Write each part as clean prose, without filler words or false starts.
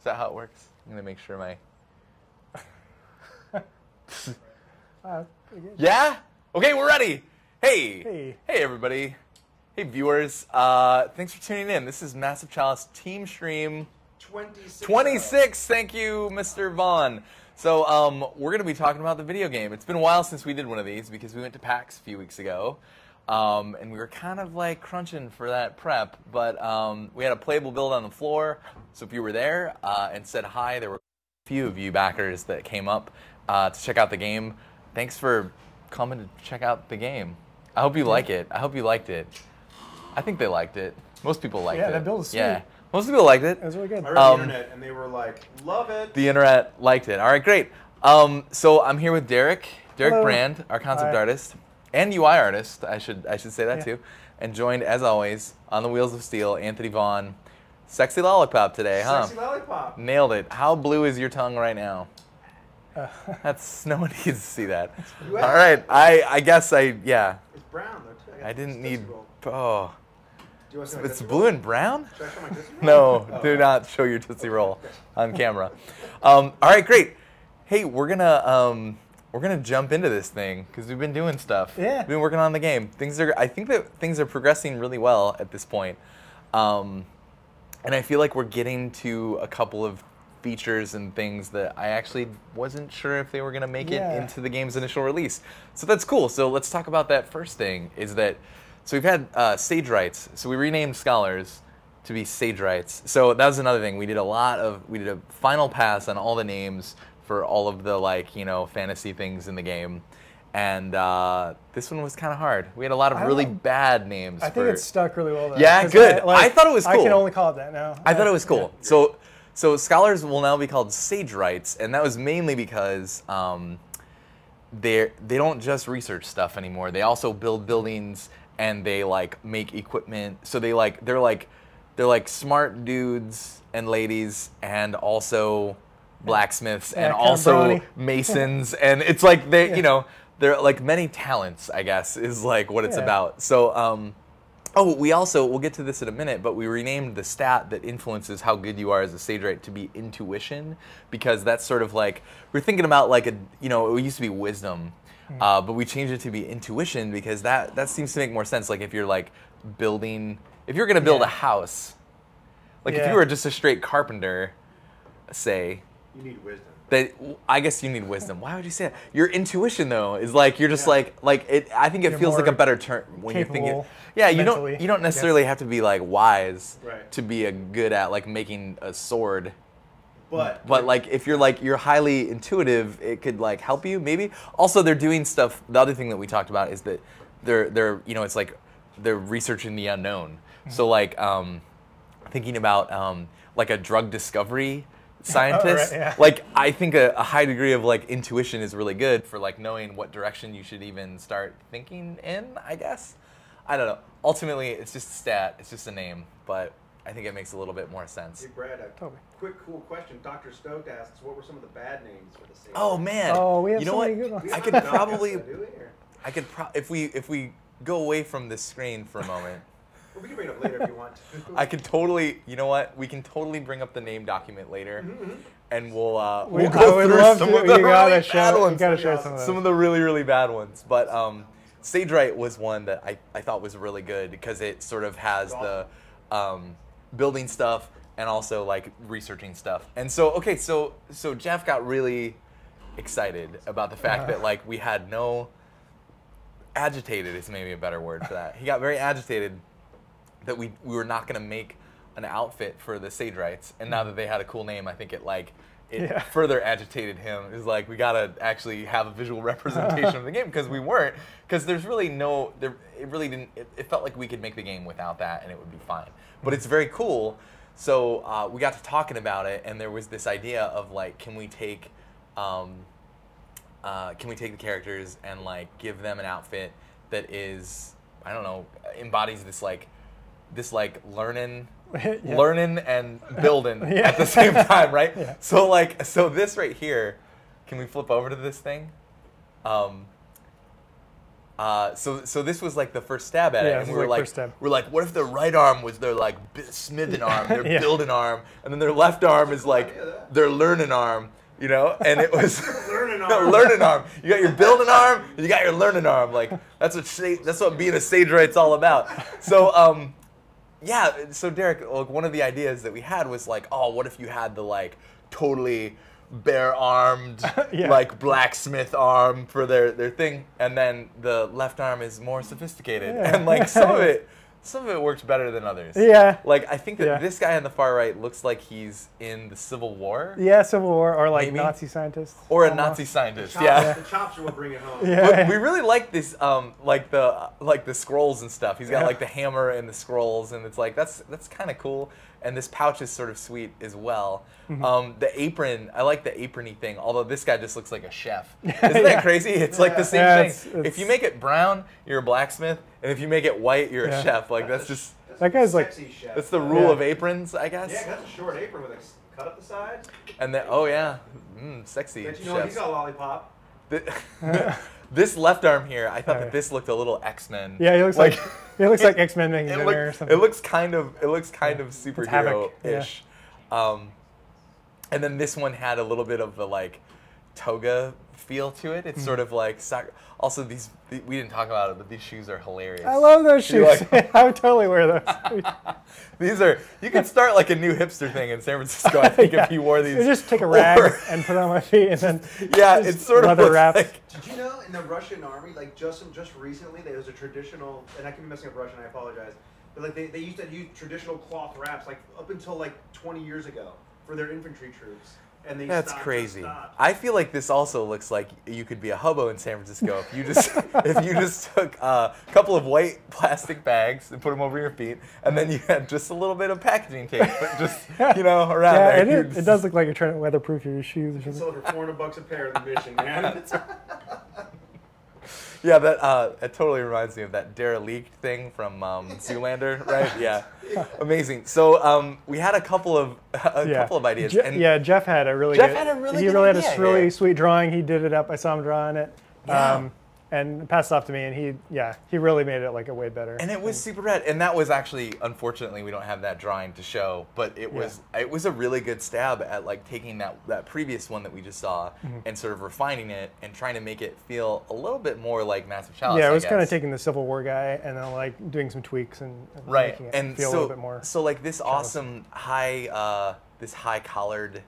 Is that how it works? I'm gonna make sure my. Pretty good. Yeah. Okay, we're ready. Hey. Hey. Hey, everybody. Hey, viewers. Thanks for tuning in. This is Massive Chalice Teamstream 26. Thank you, Mr. Vaughn. So we're gonna be talking about the video game. It's been a while since we did one of these because we went to PAX a few weeks ago. And we were kind of like crunching for that prep, but we had a playable build on the floor. So if you were there and said hi, there were a few of you backers that came up to check out the game. Thanks for coming to check out the game. I hope you like it. I hope you liked it. I think they liked it. Most people liked it. Yeah, that build is sweet. Yeah, most people liked it. It was really good. I read the internet and they were like, love it. The internet liked it. All right, great. So I'm here with Derek Hello. Brand, our concept Hi. artist. And UI artist, I should say that too. And joined, as always, on the wheels of steel, Anthony Vaughn. Sexy lollipop today, huh? Sexy lollipop. Nailed it. How blue is your tongue right now? That's no one needs to see that. All right, I guess yeah. It's brown though too. I didn't need. Roll. Oh, Do you want to see my it's Tootsie blue Roll? and brown. Should I show my Tootsie Roll? No, Oh. do not show your Tootsie Roll on camera. All right, great. Hey, we're gonna jump into this thing because we've been doing stuff. Yeah. We've been working on the game. I think that things are progressing really well at this point. And I feel like we're getting to a couple of features and things that I actually wasn't sure if they were gonna make it into the game's initial release. So that's cool. So let's talk about that first thing. So we've had Sage Rights. So we renamed Scholars to be Sage Rights. So that was another thing. We did a final pass on all the names for all of the fantasy things in the game, and this one was kind of hard. We had a lot of really bad names. I think it stuck really well though. Yeah, 'Cause good. I thought it was cool. I can only call it that now. I thought it was cool. Yeah. So Scholars will now be called Sage Rights, and that was mainly because they don't just research stuff anymore. They also build buildings and they make equipment. So they're like smart dudes and ladies and also blacksmiths and also masons, and it's like they're like many talents, I guess, is like what it's about. So we'll get to this in a minute, but we renamed the stat that influences how good you are as a Sage Right to be intuition, because that's sort of like, we're thinking about it used to be wisdom, but we changed it to be intuition because that seems to make more sense. Like if you're if you're gonna build a house, if you were just a straight carpenter, say, You need wisdom. I guess you need wisdom. Why would you say that? Your intuition, though, is like you're just like it. I think it feels like a better term when you think it. Yeah, you don't necessarily have to be like wise to be good at making a sword. But if you're highly intuitive, it could help you maybe. Also, they're doing stuff. The other thing that we talked about is that they're it's like they're researching the unknown. So thinking about a drug discovery scientist, I think a high degree of intuition is really good for knowing what direction you should even start thinking in, I guess. I don't know. Ultimately, it's just a stat. It's just a name, but I think it makes a little bit more sense. Hey Brad, quick cool question. Dr. Stoked asks, what were some of the bad names for the Sage? Oh man. Oh, we have you know so what? many good ones. I could probably if we go away from this screen for a moment. We can bring it up later if you want to. I could totally, you know what? We can totally bring up the name document later, and we'll go through some of the really bad ones. You gotta share some of those. Some of the really, really bad ones. But Sage Right was one that I thought was really good because it sort of has the building stuff and also researching stuff. And so so Jeff got really excited about the fact that we had agitated is maybe a better word for that. He got very agitated that we were not going to make an outfit for the Sage Rights, and now that they had a cool name, I think it further agitated him. It was we got to actually have a visual representation of the game because we weren't, because there's really it felt like we could make the game without that and it would be fine. But it's very cool. So we got to talking about it, and there was this idea of can we take the characters and give them an outfit that is, I don't know, embodies this learning and building at the same time, right? Yeah. So this right here, can we flip over to this thing? So this was like the first stab at it, Yeah, and this we was were like like, first stab. we're like, what if their right arm was their like smithing arm, their Yeah. building arm, and then their left arm is like their learning arm, you know? And it was Learning arm. learning arm. You got your building arm, and you got your learning arm. Like that's what being a sage right's all about. So yeah. So Derek, like, one of the ideas that we had was like, oh, what if you had the like totally bare-armed, Yeah. like blacksmith arm for their thing, and then the left arm is more sophisticated, Yeah. and like some of it works better than others. Yeah. Like I think that Yeah. this guy on the far right looks like he's in the Civil War, Yeah, Civil War or like Maybe. Nazi scientists. or a almost. Nazi scientist. Chops, Yeah. The chops will bring it home. Yeah. But we really like this, like the scrolls and stuff. He's got Yeah. like the hammer and the scrolls, and it's like that's kind of cool. And this pouch is sort of sweet as well. Mm-hmm. The apron, I like the aprony thing. Although this guy just looks like a chef. Isn't Yeah. that crazy? It's like the same Yeah, thing. it's- If you make it brown, you're a blacksmith, and if you make it white, you're a Yeah. chef. Like that's just That guy's like- sexy chef. that's the rule Yeah. of aprons, I guess. Yeah, that's a short apron with a cut up the sides. And then oh yeah, sexy But you know what? He's chefs. got a lollipop. This left arm here, I thought Yeah. that this looked a little X-Men. Yeah, he looks like X-Men making It, dinner or something. it looks kind of superhero-ish. Havoc, And then this one had a little bit of the like toga feel to it. It's sort of like also we didn't talk about it, but these shoes are hilarious. I love those You shoes. like- I would totally wear those. You could start like a new hipster thing in San Francisco. I think Yeah. if you wore these. You just take a rag Or- and put it on my feet, and then yeah, just it's sort of leather looks wraps. like- Did you know in the Russian army, like just recently, there was a traditional, and I can be messing up Russian, I apologize, but like they used to use traditional cloth wraps like up until like 20 years ago for their infantry troops. And they That's stopped, crazy. stopped. I feel like this also looks like you could be a hobo in San Francisco if you just took a couple of white plastic bags and put them over your feet, and then you had just a little bit of packaging tape, but just around Yeah, there. and You're it does look like you're trying to weatherproof your shoes or You something. sold it for $400 a pair in the mission, man. Yeah, that totally reminds me of that derelict thing from Zoolander, right? Yeah, amazing. So we had a couple of ideas. Jeff had a really Jeff good, had a really he good really had idea a really here. sweet drawing. He did it up. I saw him drawing it. Yeah. And passed it off to me, and he really made it like a way better. And it was super rad. And that was actually, unfortunately, we don't have that drawing to show, but it was a really good stab at like taking that previous one that we just saw and sort of refining it and trying to make it feel a little bit more like Massive Chalice. Yeah, it I was kind of guess. taking the Civil War guy and then like doing some tweaks and right, making it and feel a so little bit more. so like this awesome high collared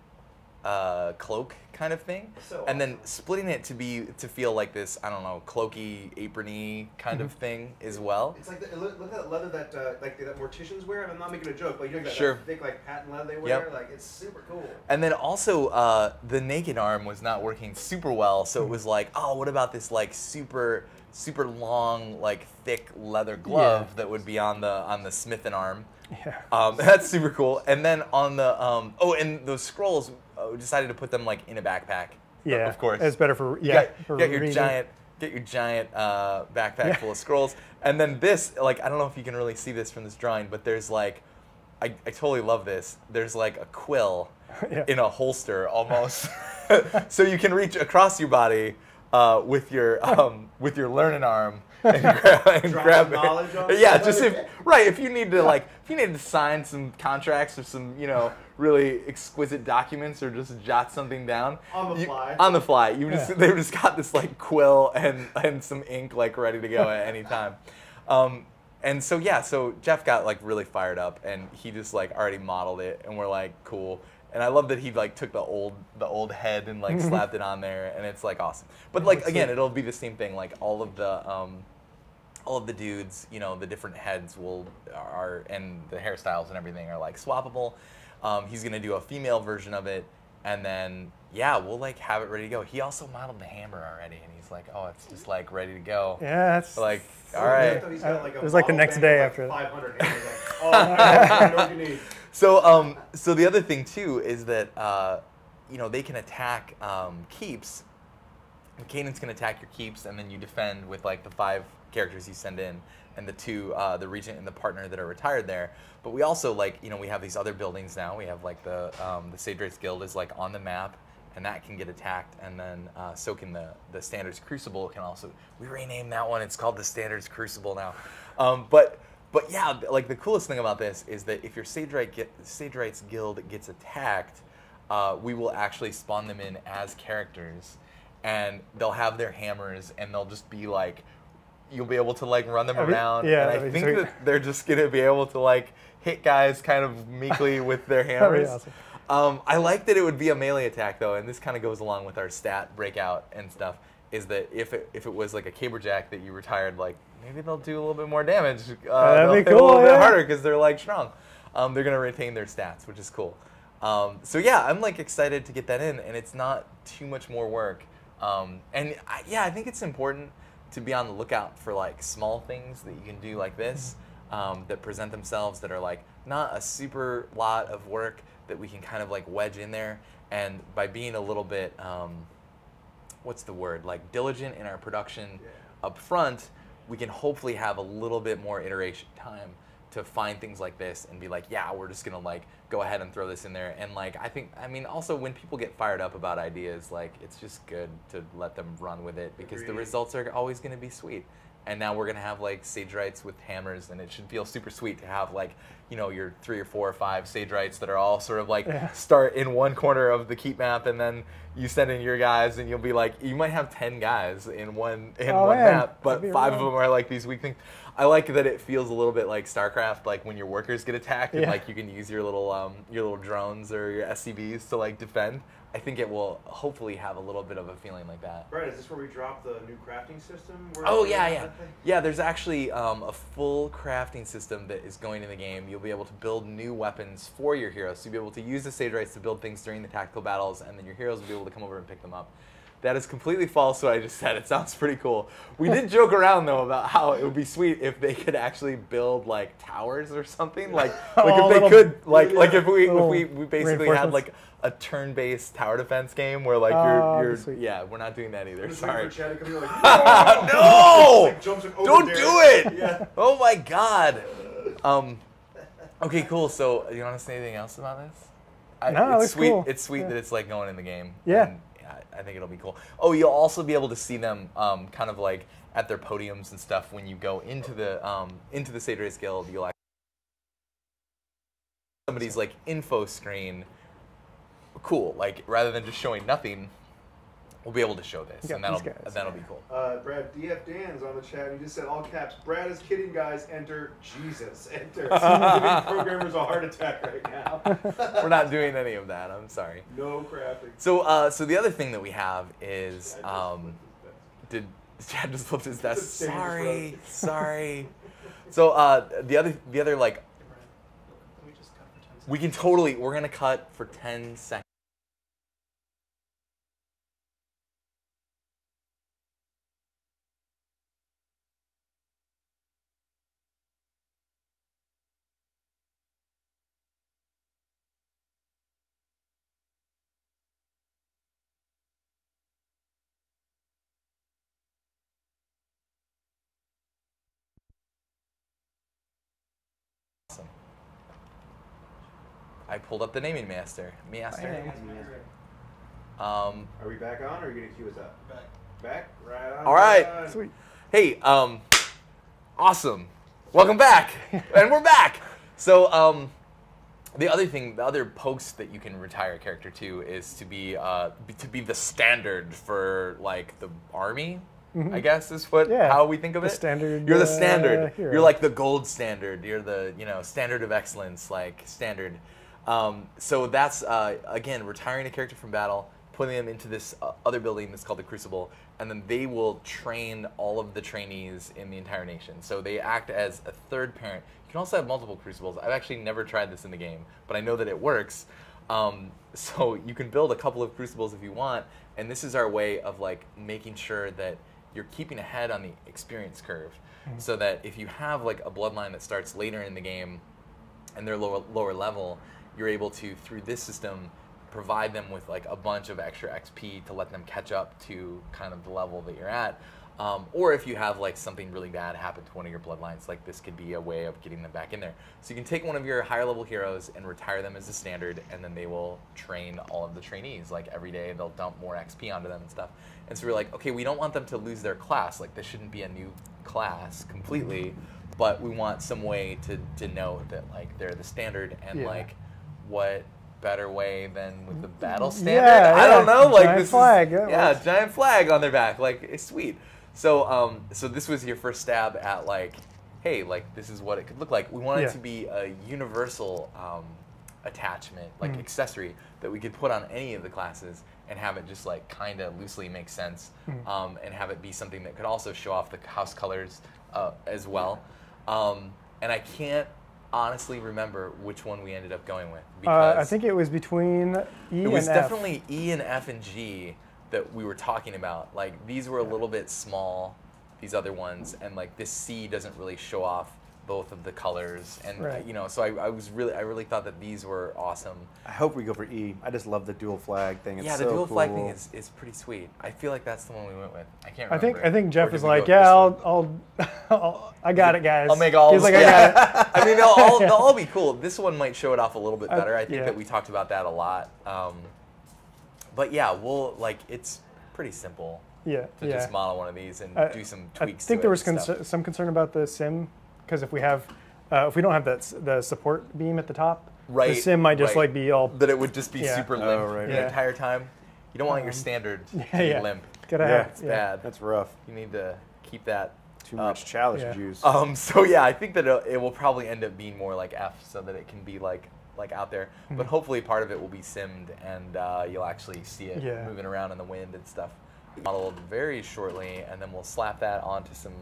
cloak kind of thing, So and then splitting it to feel like this, I don't know, cloaky, aprony kind of thing as well. It's like look at that leather that that morticians wear. And I'm not making a joke, but you know that, Sure. that thick like patent leather they wear. Yep. Like it's super cool. And then also, the naked arm was not working super well, so it was like, oh, what about this like super long, like thick leather glove that would be on the smithin' arm? Yeah. That's super cool. And then on the and those scrolls, we decided to put them like in a backpack. Yeah, of course. It's better for for Get your reading. giant backpack full of scrolls. And then this, like, I don't know if you can really see this from this drawing, but there's like, I totally love this. There's like a quill Yeah. in a holster almost, so you can reach across your body with your learning arm and grab it. knowledge on Yeah, somebody. just if you need to sign some contracts or some really exquisite documents or just jot something down On the fly. On the fly, Yeah. they've just got this like quill and some ink like ready to go at any time. And so so Jeff got like really fired up and he just like already modeled it and we're like cool. And I love that he like took the old head and like slapped it on there and it's like awesome. But like again, it'll be the same thing. Like all of the dudes, the different heads are and the hairstyles and everything are like swappable. He's gonna do a female version of it, and then we'll like have it ready to go. He also modeled the hammer already, and he's like, oh, it's just like ready to go. Yeah, that's Like, all right. He's got, like, a it was like the model next bank day of, after that. 500 hands. Like, oh, I know what you need. So the other thing too is that they can attack keeps. Kanan's can attack your keeps, and then you defend with like the 5 characters you send in, and the 2, the regent and the partner that are retired there. But we also we have these other buildings now. We have like the Sage Race Guild is like on the map, and that can get attacked, and then so can the Standards Crucible can also. We renamed that one. It's called the Standards Crucible now. But yeah, like the coolest thing about this is that if your Sage Rights guild gets attacked, we will actually spawn them in as characters, and they'll have their hammers, and they'll just be like, you'll be able to like run them around. Yeah, and I think that they're just gonna be able to like hit guys kind of meekly with their hammers. Awesome. I like that it would be a melee attack though, and this kind of goes along with our stat breakout and stuff. Is that if it was like a caberjack that you retired, like maybe they'll do a little bit more damage. That'd They'll be hit cool, a little bit yeah. harder because they're like strong. They're gonna retain their stats, which is cool. So yeah, I'm like excited to get that in, and it's not too much more work. I think it's important to be on the lookout for like small things that you can do like this that present themselves that are like not a super lot of work that we can kind of like wedge in there, and by being a little bit what's the word, like diligent in our production up front, we can hopefully have a little bit more iteration time to find things like this and be like, yeah, we're just gonna like go ahead and throw this in there. And like I mean also when people get fired up about ideas, like it's just good to let them run with it because the results are always gonna be sweet. And now we're gonna have like Sage Rights with hammers, and it should feel super sweet to have like, you know, your 3 or 4 or 5 Sage Rights that are all sort of like start in one corner of the keep map, and then you send in your guys, and you'll be like, you might have 10 guys in one map, but 5 of them are like these weak things. I like that it feels a little bit like StarCraft, like when your workers get attacked, and like you can use your little drones or your SCVs to like defend. I think it will hopefully have a little bit of a feeling like that. Right, is this where we drop the new crafting system? Oh yeah. Yeah, there's actually a full crafting system that is going in the game. You'll be able to build new weapons for your heroes. So you'll be able to use the Sage Rights to build things during the tactical battles, and then your heroes will be able to come over and pick them up. That is completely false what I just said. It sounds pretty cool. We did joke around though about how it would be sweet if they could actually build like towers or something. Like if they could like if we basically had like a turn-based tower defense game where like you're we're not doing that either. Sorry. Like, no! Don't there. do it! Yeah. Oh my god. Okay, cool. So you want to say anything else about this? No, it's sweet. cool. It's sweet that it's like going in the game. Yeah. And, I think it'll be cool. Oh, you'll also be able to see them kind of like at their podiums and stuff when you go into the Sage Rights Guild. You'll actually somebody's like info screen. Cool. Like rather than just showing nothing, we'll be able to show this, and that'll be cool. Brad, DF Dan's on the chat, and he just said all caps, Brad is kidding, guys, enter Jesus, enter. Giving programmers a heart attack right now. We're not doing any of that, I'm sorry. No crafting. So the other thing that we have is, did Chad just flipped his desk? Sorry. So the other like, we're gonna cut for 10 seconds. I pulled up the naming master. Are we back on, or are you gonna cue us up? Back. Right on. All right. Sweet. Hey, awesome. Welcome back, and we're back. So, the other post that you can retire a character to is to be the standard for like the army. I guess is how we think of it. Standard. You're the standard. Hero. You're like the gold standard. You're the standard of excellence, like standard. So that's again retiring a character from battle, putting them into this other building that's called the Crucible, and then they will train all of the trainees in the entire nation. So they act as a third parent. You can also have multiple Crucibles. I've actually never tried this in the game, but I know that it works. So you can build a couple of Crucibles if you want, and this is our way of like making sure that you're keeping ahead on the experience curve, so that if you have like a bloodline that starts later in the game and they're lower level, you're able to, through this system, provide them with like a bunch of extra XP to let them catch up to kind of the level that you're at. Or if you have like something really bad happen to one of your bloodlines, like this could be a way of getting them back in there. So you can take one of your higher level heroes and retire them as a standard, and then they will train all of the trainees. Like every day they'll dump more XP onto them and stuff. And so we're like, okay, we don't want them to lose their class. Like this shouldn't be a new class completely, but we want some way to denote that like they're the standard, and like what better way than with the battle standard? I don't know. Like giant this flag. is giant flag on their back. Like it's sweet. So so this was your first stab at like, hey, like this is what it could look like. We wanted to be a universal attachment, like accessory that we could put on any of the classes and have it just like kind of loosely make sense, and have it be something that could also show off the house colors as well. And I can't honestly remember which one we ended up going with, because I think it was between E and F. It was definitely E and F and G that we were talking about. Like these were a little bit small, these other ones, and like this C doesn't really show off both of the colors, and you know, so I really thought that these were awesome. I hope we go for E. I just love the dual flag thing. It's yeah, the so dual cool. flag thing is pretty sweet. I feel like that's the one we went with. I can't remember. I think Or Jeff did was we like, go yeah, with this one? I got it, guys. I'll make all. He's like, I got it. I mean, they'll all be cool. This one might show it off a little bit better. I think that we talked about that a lot. But yeah, we'll like it's pretty simple. To just model one of these and do some tweaks. I think there was some concern about the sim, because if we don't have the support beam at the top, the sim might just like be all that it would just be super limp the entire time. You don't want your standard to be limp. It's bad. That's rough. You need to keep that too much chalice juice. So yeah, I think that it will probably end up being more like F, so that it can be like out there. But hopefully part of it will be simmed, and you'll actually see it moving around in the wind and stuff. Modeled very shortly, and then we'll slap that onto some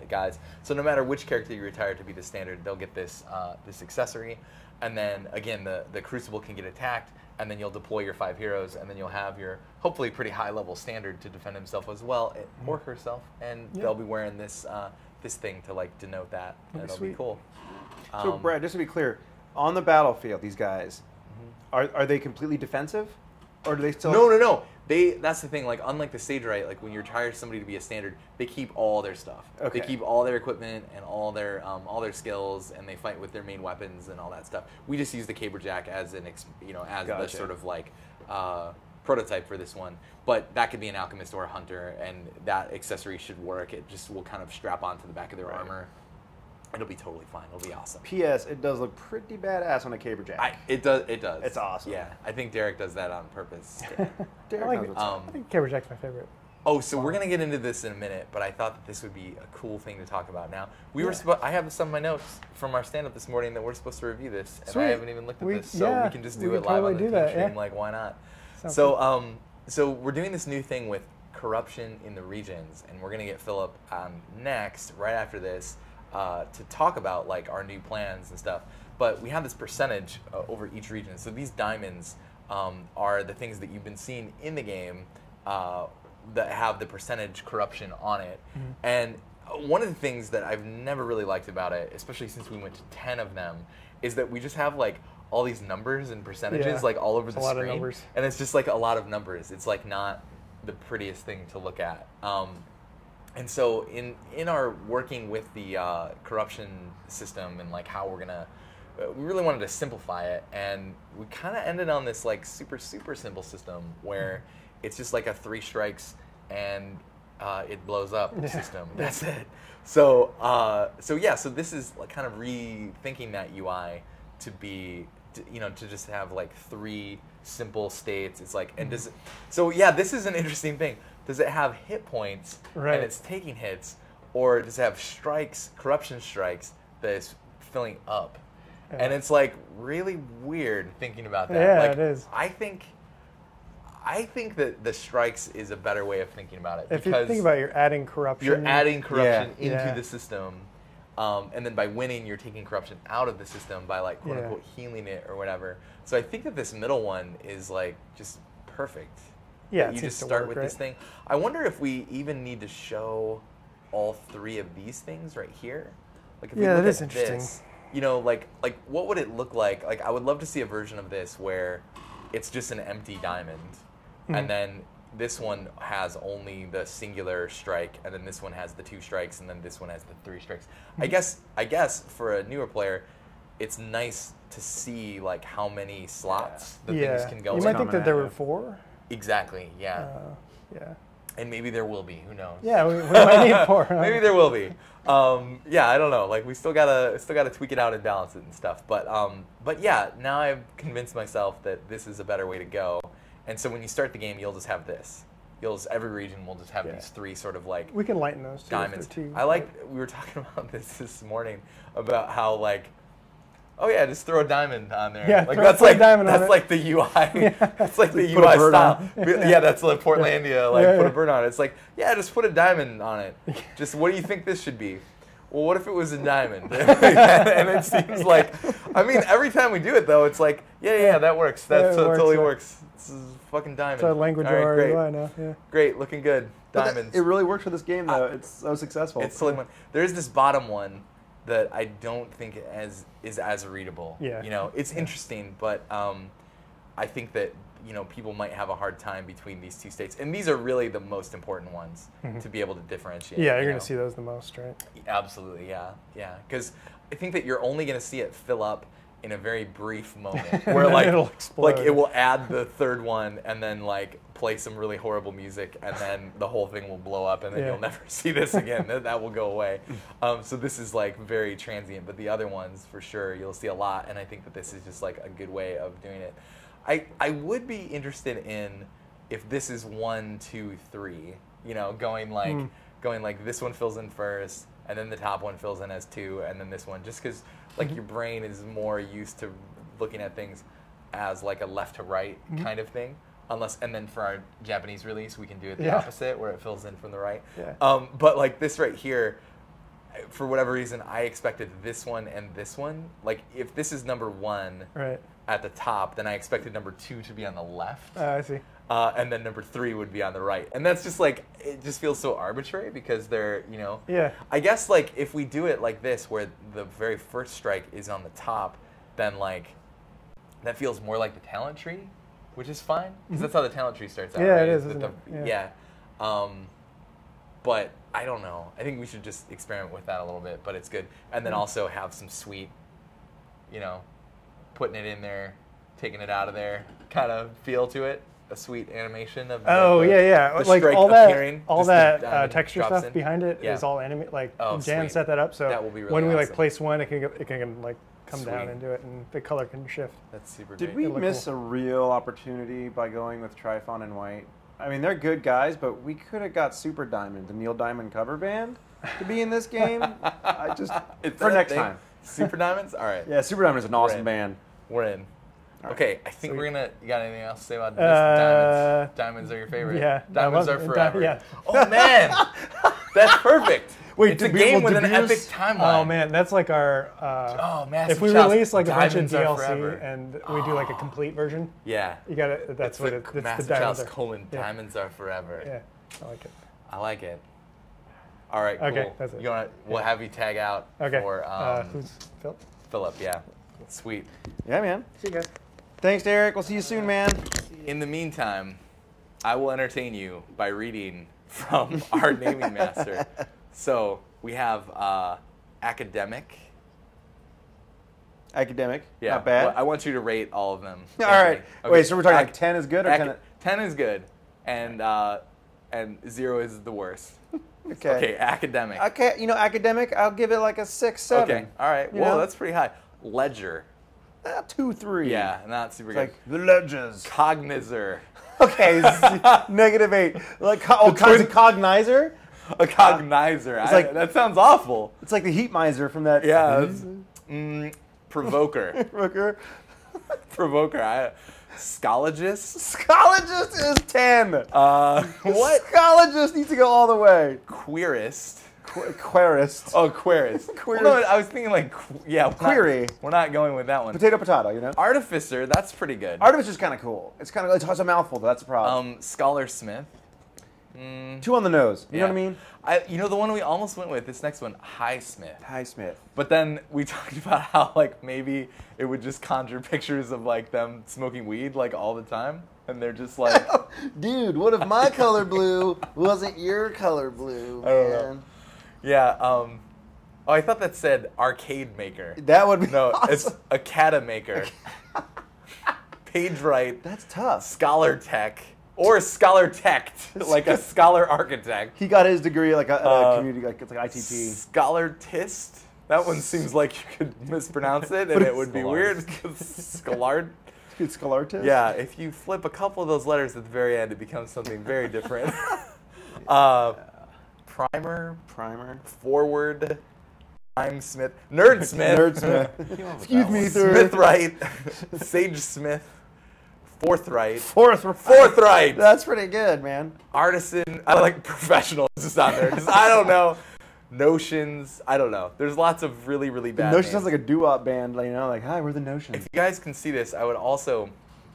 guys. So no matter which character you retire to be the standard, they'll get this this accessory, and then again the Crucible can get attacked, and then you'll deploy your 5 heroes, and then you'll have your hopefully pretty high level standard to defend himself as well, or herself, and they'll be wearing this this thing to like denote that. That'll be cool. So Brad, just to be clear, on the battlefield, these guys are they completely defensive, or do they still? No. That's the thing. Like unlike the Sage Right, like when you retire somebody to be a standard, they keep all their stuff. They keep all their equipment and all their skills, and they fight with their main weapons and all that stuff. We just use the Caberjack as an the sort of like prototype for this one. But that could be an alchemist or a hunter, and that accessory should work. It just will kind of strap onto the back of their armor. It'll be totally fine. It'll be awesome. P.S. It does look pretty badass on a Caberjack. It does. It's awesome. Yeah, I think Derek does that on purpose. Derek I think Caberjack's my favorite. Oh, so we're gonna get into this in a minute, but I thought that this would be a cool thing to talk about now. I have some of my notes from our stand-up this morning that we're supposed to review this, and I haven't even looked at this, so we can just do it live on the Teamstream. Like, why not? So we're doing this new thing with corruption in the regions, and we're gonna get Philip next, right after this. To talk about like our new plans and stuff, but we have this percentage over each region. So these diamonds are the things that you've been seeing in the game that have the percentage corruption on it. And one of the things that I've never really liked about it, especially since we went to 10 of them, is that we just have like all these numbers and percentages like all over the screen, of numbers. And it's just like a lot of numbers. It's like not the prettiest thing to look at. And so in our working with the corruption system and like how we're gonna, we really wanted to simplify it, and we kind of ended on this like super simple system where it's just like a 3 strikes and it blows up system. That's it. So so this is like kind of rethinking that UI to be to just have like 3 simple states. It's like this is an interesting thing. Does it have hit points and it's taking hits, or does it have strikes, corruption strikes, that is filling up? And it's like really weird thinking about that. Yeah, like, it is. I think that the strikes is a better way of thinking about it. If you think about it, you're adding corruption. You're adding corruption into the system. And then by winning, you're taking corruption out of the system by like quote unquote healing it or whatever. So I think that this middle one is like just perfect. Yeah, you just start with this thing. I wonder if we even need to show all 3 of these things right here. Like if we look that is at interesting. this, like what would it look like? Like I would love to see a version of this where it's just an empty diamond, and then this one has only the singular strike, and then this one has the 2 strikes, and then this one has the 3 strikes. I guess for a newer player, it's nice to see like how many slots the things can go. You might think that there were 4. Exactly. Yeah. Yeah. And maybe there will be. Who knows? Yeah, we might need 4. Huh? Maybe there will be. Yeah, I don't know. Like we still gotta tweak it out and balance it and stuff. But yeah, now I've convinced myself that this is a better way to go. And so when you start the game, you'll just have this. Every region will just have these 3 sort of like we can lighten those diamonds. Too. We were talking about this morning about how like, oh yeah, just throw a diamond on there. Yeah, like that's like the UI. Yeah. It's like the UI style. Yeah, that's like Portlandia. Like put a bird on it. It's like just put a diamond on it. Just what do you think this should be? Well, what if it was a diamond? And it seems like, I mean, every time we do it though, it's like, yeah, that works. That totally works. This is fucking diamond. It's a language great. UI now. Yeah. Great, looking good. Diamonds. It really works for this game though. It's so successful. It's totally fun. There's this bottom one that I don't think is as readable. Yeah. You know, it's interesting, but I think that people might have a hard time between these 2 states, and these are really the most important ones to be able to differentiate. Yeah, you're going to see those the most, right? Absolutely, yeah. Because I think that you're only going to see it fill up in a very brief moment, where it'll explode. like it will add the 3rd one, and then like play some really horrible music, and then the whole thing will blow up, and then you'll never see this again. That will go away. So this is like very transient, but the other ones for sure you'll see a lot, and I think that this is just like a good way of doing it. I would be interested in if this is 1, 2, 3, going like this one fills in first, and then the top one fills in as 2, and then this one, just because like your brain is more used to looking at things as like a left to right kind of thing. And then for our Japanese release, we can do it the opposite, where it fills in from the right. Yeah. But like this right here, for whatever reason, I expected this one and this one. Like if this is number 1 at the top, then I expected number 2 to be on the left. I see. And then number 3 would be on the right. And that's just like, it just feels so arbitrary because they're, Yeah. I guess like if we do it like this, where the very first strike is on the top, then like, that feels more like the talent tree, which is fine. Because that's how the talent tree starts out, Yeah, right? it is, isn't it? Yeah. But I don't know. I think we should just experiment with that a little bit, but it's good. And then also have some sweet, putting it in there, taking it out of there kind of feel to it. A sweet animation of the like all appearing, that texture stuff behind it is all animated. Like Jan set that up, so that will be really when we awesome. like place one, it can like come down and do it, and the color can shift. That's super. Did great. we miss a real opportunity by going with Trifon and White? I mean, they're good guys, but we could have got Super Diamond, the Neil Diamond cover band, to be in this game. For next time. Super Diamonds? All right. Yeah, Super Diamond is an awesome band. We're in. Okay, I think we're gonna. You got anything else to say about diamonds? Diamonds are your favorite. Yeah, diamonds are forever. Yeah. Oh man, that's perfect. Wait, it's a game with an epic timeline. Oh man, that's like our. Massive if we Chalice, release like a bunch of Diamonds Are DLC Forever. and we do like a complete version, yeah, you got to. That's what it's it's Massive the Diamonds Chalice : Diamonds Are Forever. Yeah, I like it. I like it. All right, cool. Okay, that's it. We'll have you tag out for who's Philip? Philip, yeah. Sweet. Yeah, man. See you guys. Thanks, Derek. We'll see you soon, man. In the meantime, I will entertain you by reading from our naming master. So we have academic. Academic. Yeah. Not bad. Well, I want you to rate all of them. All right. Okay. Wait, so we're talking like 10 is good or 10? 10 is good, and 0 is the worst. Okay. Okay, academic. Okay, academic, I'll give it like a 6, 7. Okay, all right. Whoa, that's pretty high. Ledger. 2, 3. Yeah, not super good. Like the ledgers. Cognizer. Okay, -8. Like is it cognizer? A cognizer. It's like that sounds awful. It's like the heat miser from that. Yeah. Provoker. Provoker. Schologist. Schologist is 10. What? Schologist needs to go all the way. Queerist. Querist. Oh, queerist. Queerist. Well, no, I was thinking like, query. We're not going with that one. Potato, Artificer, that's pretty good. Artificer's kind of cool. It's a mouthful, though. That's a problem. Scholarsmith. Too on the nose. You know what I mean? You know the one we almost went with, this next one, Highsmith. Highsmith. But then we talked about how like maybe it would just conjure pictures of like them smoking weed like all the time. And they're just like, dude, what if my color blue wasn't your color blue, man? I don't know. Yeah. Oh, I thought that said arcade maker. That would be no. awesome. It's Acada maker. PageRight. That's tough. Scholar Tech or Scholar Tech, like a scholar architect. He got his degree like a community, like it's like ITT. Scholar Tist. That one seems like you could mispronounce it, and it would be weird. Scholar. Scholartist? Yeah, if you flip a couple of those letters at the very end, it becomes something very different. Primer, forward, Smith, Nerdsmith, Excuse me, sir. Smithright, Sage Smith, Forthright, Forthright. That's pretty good, man. Artisan. I like professional. It's just on there. I don't know. Notions. I don't know. There's lots of really, really bad. Notions names. sounds like a doo-wop band, like, you know, like, hi, we're the Notions. If you guys can see this, I would also.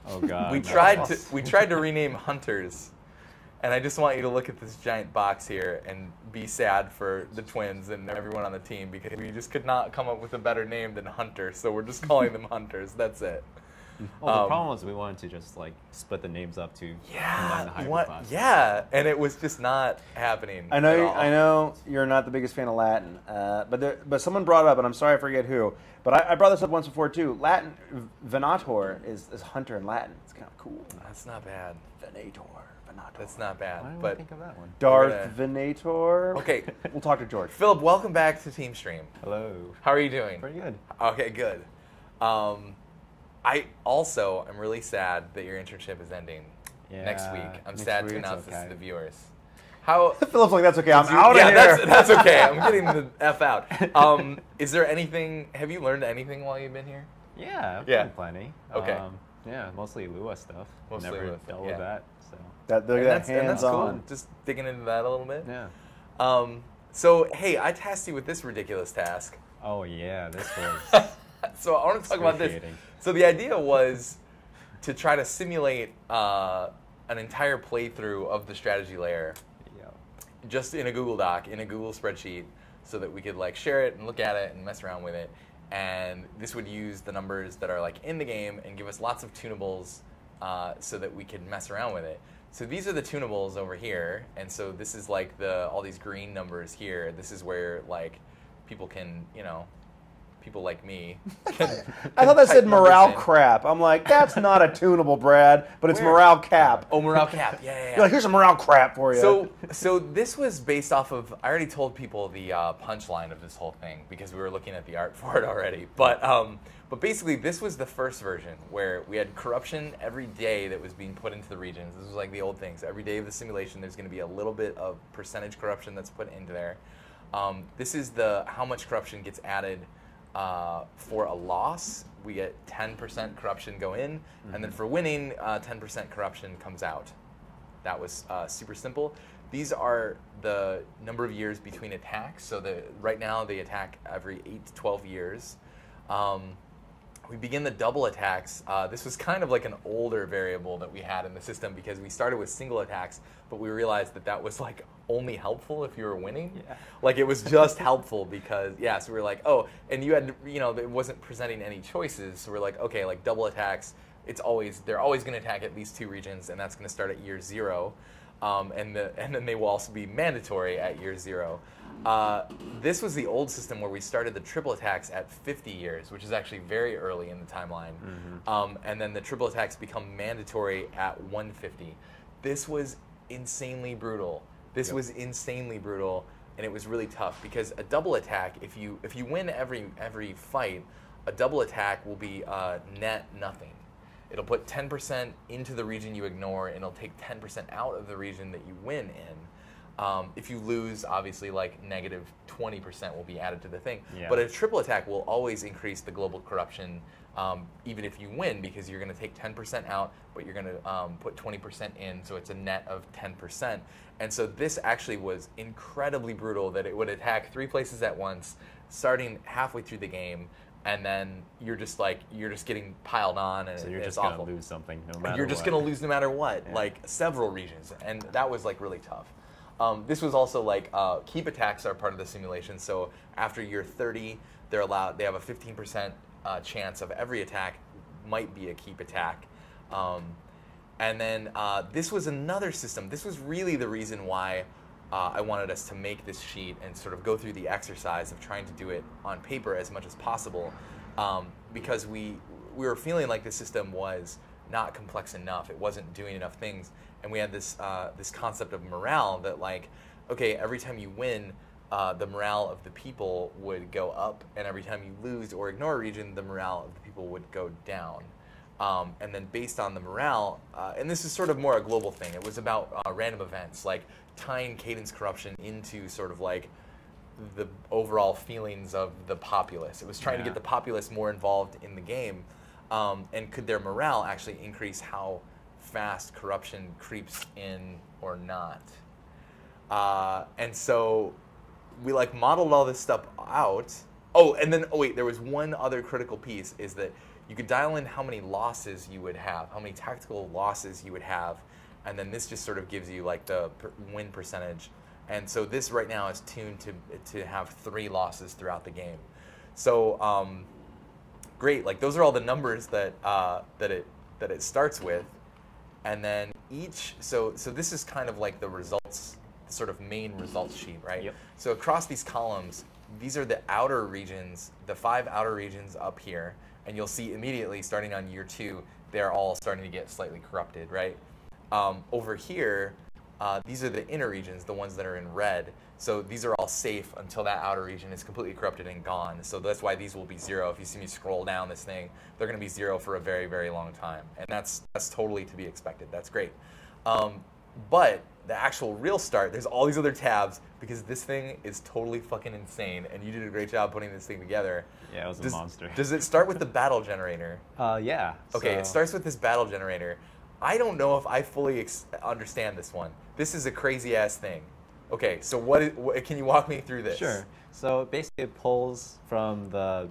Oh God. We tried to rename Hunters, and I just want you to look at this giant box here and be sad for the twins and everyone on the team because we just could not come up with a better name than Hunter, so we're just calling them Hunters. That's it. Well, the problem was we wanted to just like split the names up to combine the hybrid classes. Yeah, and it was just not happening. I know you're not the biggest fan of Latin, but someone brought up, and I'm sorry I forget who, but I brought this up once before too. Latin, Venator is hunter in Latin. It's kind of cool. That's not bad. Venator. That's not bad. Why did but I think of that one? Darth Venator. Okay, we'll talk to George. Philip, welcome back to Teamstream. Hello. How are you doing? Pretty good. Okay, good. I also am really sad that your internship is ending next week. I'm sad to announce this to the viewers. How Philip's like, that's okay. I'm out of here. That's okay. I'm getting the F out. Is there anything? Have you learned anything while you've been here? Yeah, I've learned plenty. Okay. Yeah, mostly Lua stuff. Mostly Never Lua dealt with that. So. That's hands-on. cool. Just digging into that a little bit. Yeah. So hey, I tasked you with this ridiculous task. Oh yeah, this was. So I want to talk about this. So the idea was to try to simulate an entire playthrough of the strategy layer, just in a Google Doc, in a Google spreadsheet, so that we could like share it and look at it and mess around with it. And this would use the numbers that are like in the game and give us lots of tunables, so that we could mess around with it. So these are the tunables over here, and so this is like all these green numbers here. This is where like people can, people like me. I thought that said morale crap. I'm like, that's not a tunable, Brad, but it's morale cap. Oh, morale cap. Yeah. You're like, here's a morale crap for you. So this was based off of. I already told people the punchline of this whole thing because we were looking at the art for it already. But basically, this was the first version where we had corruption every day that was being put into the regions. This was like the old things. Every day of the simulation, there's going to be a little bit of percentage corruption that's put into there. This is how much corruption gets added. For a loss, we get 10% corruption go in, and then for winning, 10% corruption comes out. That was super simple. These are the number of years between attacks. So right now they attack every 8 to 12 years. We begin the double attacks. This was kind of like an older variable that we had in the system because we started with single attacks, but we realized that was like only helpful if you were winning. Yeah. Like it was just helpful because, so we were like, oh, and you had, it wasn't presenting any choices. So we're like, okay, like double attacks, they're always going to attack at least 2 regions, and that's going to start at year 0. And then they will also be mandatory at year 0. This was the old system where we started the triple attacks at 50 years, which is actually very early in the timeline. And then the triple attacks become mandatory at 150. This was insanely brutal. This was insanely brutal, and it was really tough because a double attack, if you win every fight, a double attack will be net nothing. It'll put 10% into the region you ignore, and it'll take 10% out of the region that you win in. If you lose, obviously, like negative 20% will be added to the thing. Yeah. But a triple attack will always increase the global corruption, even if you win, because you're going to take 10% out, but you're going to put 20% in, so it's a net of 10%. And so this actually was incredibly brutal that it would attack 3 places at once, starting halfway through the game, and then you're just getting piled on, and So you're it's just awful. gonna lose something no matter You're just what. gonna lose no matter what, Yeah. like several regions, and that was like really tough. This was also like keep attacks are part of the simulation. So after year 30, they have a 15% chance of every attack might be a keep attack. And then this was another system. This was really the reason why I wanted us to make this sheet and sort of go through the exercise of trying to do it on paper as much as possible, because we were feeling like the system was not complex enough. It wasn't doing enough things, and we had this this concept of morale that like, okay, every time you win, the morale of the people would go up, and every time you lose or ignore a region, the morale of the people would go down. And then based on the morale, and this is sort of more a global thing, it was about random events, like tying cadence corruption into sort of like the overall feelings of the populace. It was trying to get the populace more involved in the game, and could their morale actually increase how fast corruption creeps in or not. And so we like modeled all this stuff out. Oh, and then, wait, there was one other critical piece, is that you could dial in how many losses you would have, how many tactical losses you would have, and then this just sort of gives you like the win percentage. And so this right now is tuned to have 3 losses throughout the game. So great, like those are all the numbers that it starts with, and then so this is kind of like the results, sort of main results sheet, right? Yep. So across these columns, these are the outer regions, the 5 outer regions up here. And you'll see immediately, starting on year 2, they're all starting to get slightly corrupted, right? Over here, these are the inner regions, the ones that are in red. So these are all safe until that outer region is completely corrupted and gone. So that's why these will be 0. If you see me scroll down this thing, they're going to be 0 for a very, very long time. And that's totally to be expected. That's great. But the actual real start, there's all these other tabs, because this thing is totally fucking insane, and you did a great job putting this thing together. Yeah, it was a monster. Does it start with the battle generator? Yeah. Okay, so it starts with this battle generator. I don't know if I fully understand this one. This is a crazy ass thing. Okay, so what can you walk me through this? Sure. So basically it pulls from the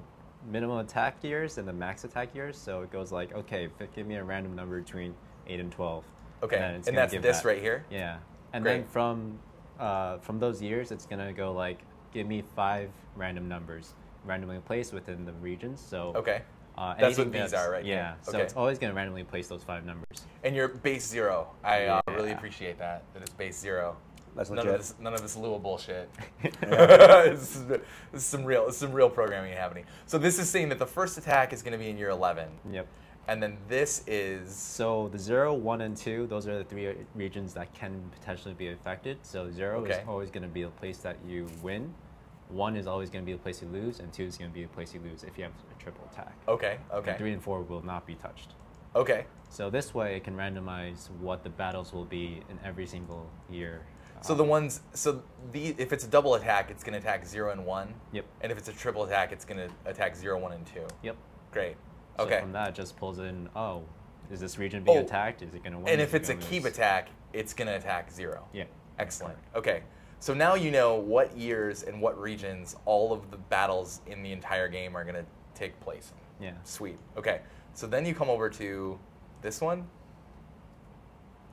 minimum attack years and the max attack years. So it goes like, okay, give me a random number between 8 and 12. Okay, and that's this right here? Yeah. And Great. then from those years, it's going to go like, give me 5 random numbers randomly placed within the regions. So okay. That's anything what these are, right? Yeah. So okay. it's always going to randomly place those 5 numbers. And you're base 0. I really Yeah. appreciate that it's base 0. That's None legit. of this Lua bullshit. This is some real programming happening. So this is saying that the first attack is going to be in year 11. Yep. And then this is... So the 0, 1, and 2, those are the 3 regions that can potentially be affected. So 0 is always going to be the place that you win. 1 is always going to be the place you lose, and 2 is going to be the place you lose if you have a triple attack. Okay, okay. And 3 and 4 will not be touched. Okay. So this way it can randomize what the battles will be in every single year. So if it's a double attack, it's going to attack 0 and 1. Yep. And if it's a triple attack, it's going to attack 0, 1, and 2. Yep. Great. So Okay. from that, it just pulls in, oh, is this region being attacked? Is it going to win? And Is if it it's a gonna keep lose? attack, it's going to attack 0. Yeah. Excellent. Okay. So now you know what years and what regions all of the battles in the entire game are going to take place in. Yeah. Sweet. Okay. So then you come over to this one?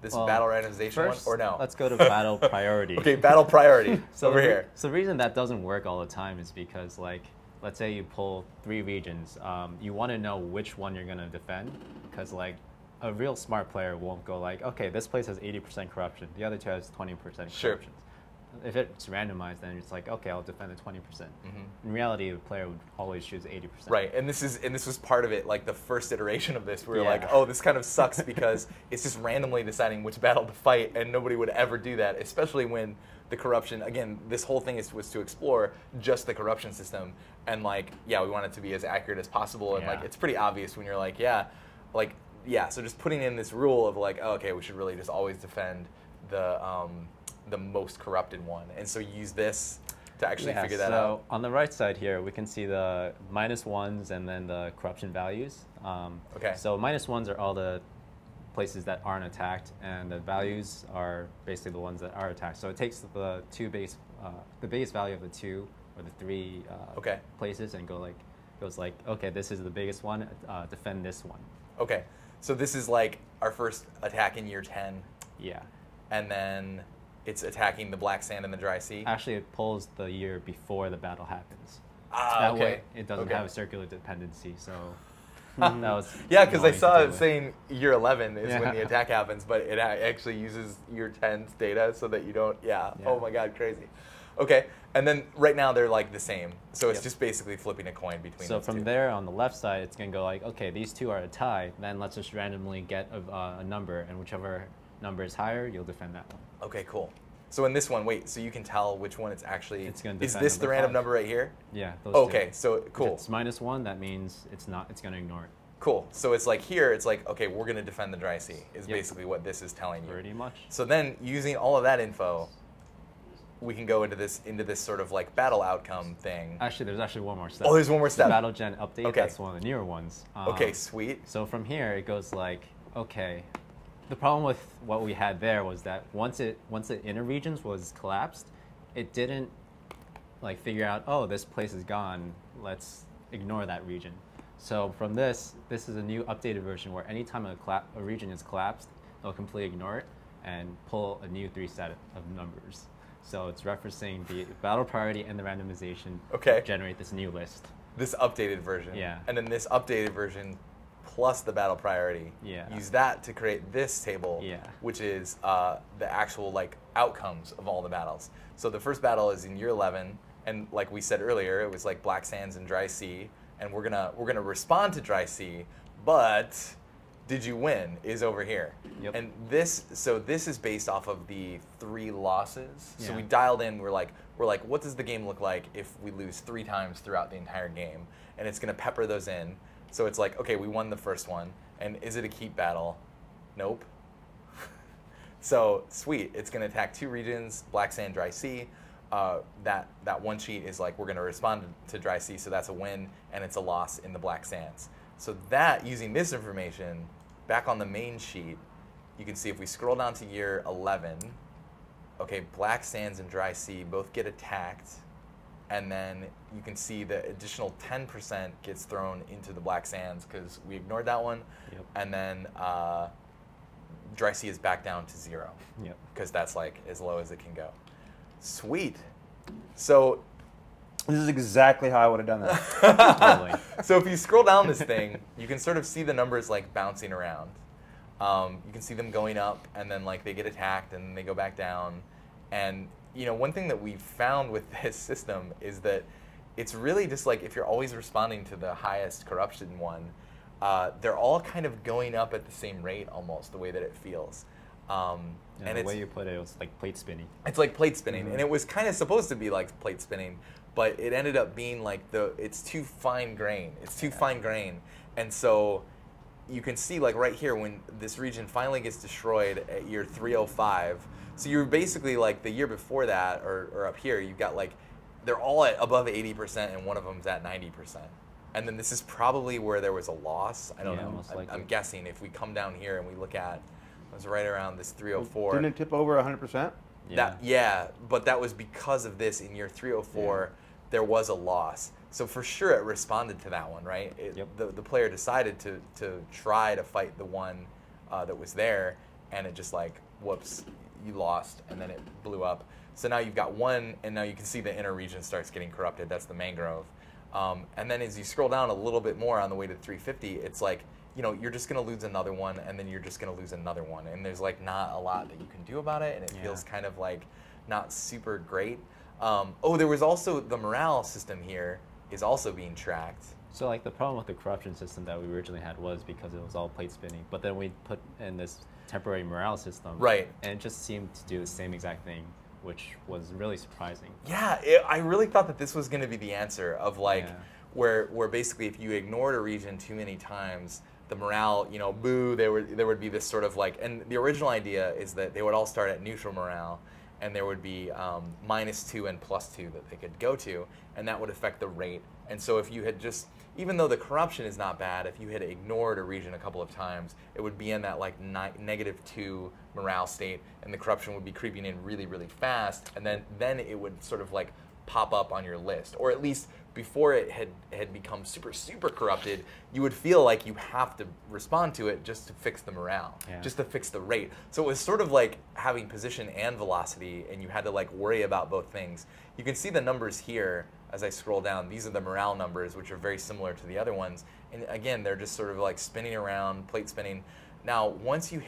This Well, battle randomization first, one? Or no? let's go to battle priority. Okay, battle priority. So over here. So the reason that doesn't work all the time is because, like, let's say you pull 3 regions. You want to know which one you're going to defend, because, like, a real smart player won't go like, okay, this place has 80% corruption. The other 2 has 20% Sure. corruption. If it's randomized, then it's like, okay, I'll defend the 20%. Mm-hmm. In reality, the player would always choose 80%. Right, and this was part of it, like the first iteration of this. We were Yeah. like, oh, this kind of sucks because it's just randomly deciding which battle to fight, and nobody would ever do that, especially when the corruption. Again, this whole thing was to explore just the corruption system, and like, yeah, we want it to be as accurate as possible, and like, Yeah. it's pretty obvious when you're like, so just putting in this rule of like, oh, okay, we should really just always defend the most corrupted one, and so use this to actually figure that out. So on the right side here, we can see the -1s and then the corruption values. Okay. So -1s are all the places that aren't attacked, and the values are basically the ones that are attacked. So it takes the base value of the 2 or the 3 Okay. places and go like, goes like, okay, this is the biggest one, defend this one. Okay, so this is like our first attack in year 10. Yeah. And then it's attacking the black sand and the dry sea? Actually, it pulls the year before the battle happens. Ah, that okay. way, it doesn't Okay. have a circular dependency, so that was Yeah, because I annoying to saw deal it with. saying year 11 is when Yeah. the attack happens, but it actually uses year 10's data so that you don't, Yeah. Oh my god, crazy. Okay, and then right now they're like the same. So it's Yep. just basically flipping a coin between So those from two. there, on the left side, it's going to go like, okay, these two are a tie, then let's just randomly get a number, and whichever number is higher, you'll defend that one. Okay, cool. So in this one, wait, so you can tell which one it's actually, It's gonna is defend this the number random 5. number right here? Yeah, those Okay, two. so cool. If it's -1, that means it's going to ignore it. Cool. So it's like here, it's like, okay, we're going to defend the dry sea, is Yep. basically what this is telling you. Pretty much. So then, using all of that info, we can go into this sort of like battle outcome thing. Actually, there's actually one more step. Oh, there's one more The step. Battle Gen update, Okay. that's one of the newer ones. Okay, sweet. So from here, it goes like, okay, the problem with what we had there was that once the inner regions was collapsed, it didn't like figure out, oh, this place is gone, let's ignore that region. So from this is a new updated version where anytime a region is collapsed, it'll completely ignore it and pull a new 3 set of numbers. So it's referencing the battle priority and the randomization Okay. to generate this new list. This updated version. Yeah. And then this updated version plus the battle priority. Yeah. Use that to create this table, Yeah. which is the actual like outcomes of all the battles. So the first battle is in year 11, and like we said earlier, it was like Black Sands and Dry Sea, and we're gonna respond to Dry Sea, but did you win is over here. Yep. And this is based off of the 3 losses. So Yeah. we dialed in, we're like, what does the game look like if we lose 3 times throughout the entire game? And it's gonna pepper those in. So it's like, okay, we won the first one, and is it a keep battle? Nope. So sweet, it's gonna attack 2 regions, Black Sand, Dry Sea. That one sheet is like, we're gonna respond to Dry Sea, so that's a win, and it's a loss in the Black Sands. So that, using this information, back on the main sheet, you can see if we scroll down to year 11, okay, Black Sands and Dry Sea both get attacked, and then you can see the additional 10% gets thrown into the Black Sands because we ignored that one, Yep. and then Dry Sea is back down to 0 Yep. because that's like as low as it can go. Sweet. So This is exactly how I would have done that. Totally. so if you scroll down this thing, you can sort of see the numbers like bouncing around. You can see them going up, and then like they get attacked, and they go back down. And you know, one thing that we've found with this system is that it's really just like if you're always responding to the highest corruption one, they're all kind of going up at the same rate almost, the way that it feels. And the way you put it was like plate spinning. It's like plate spinning, and it was kind of supposed to be like plate spinning, but it ended up being like it's too fine grain. It's too fine grain, and so you can see like right here when this region finally gets destroyed at year 305. So you're basically like the year before that, or up here, you've got like they're all at above 80%, and one of them's at 90%. And then this is probably where there was a loss. I don't Yeah, know. most I'm likely. guessing if we come down here and we look at, it was right around this 304. Didn't it tip over 100%? Yeah, but that was because of this. In year 304, there was a loss. So for sure it responded to that one, right? Yep. The player decided to try to fight the one that was there, and it just like, whoops, you lost, and then it blew up. So now you've got one, and now you can see the inner region starts getting corrupted. That's the mangrove. And then as you scroll down a little bit more on the way to 350, it's like, you know, you're just going to lose another one, and then you're just going to lose another one. And there's like not a lot that you can do about it, and it feels kind of like not super great. Oh, there was also the morale system here is also being tracked. So like the problem with the corruption system that we originally had was because it was all plate spinning, but then we put in this temporary morale system, Right. And it just seemed to do the same exact thing, which was really surprising. Yeah, I really thought that this was going to be the answer of like where basically if you ignored a region too many times, the morale, you know, boo, there would be this sort of like, and the original idea is that they would all start at neutral morale, and there would be -2 and +2 that they could go to, and that would affect the rate. And so if you had just, even though the corruption is not bad, if you had ignored a region a couple of times, it would be in that like -2 morale state, and the corruption would be creeping in really, really fast, and then it would sort of like pop up on your list, or at least before it had become super corrupted, you would feel like you have to respond to it just to fix the morale, just to fix the rate. So it was sort of like having position and velocity, and you had to like worry about both things. You can see the numbers here as I scroll down. These are the morale numbers, which are very similar to the other ones. And again, they're just sort of like spinning around, plate spinning. Now, once you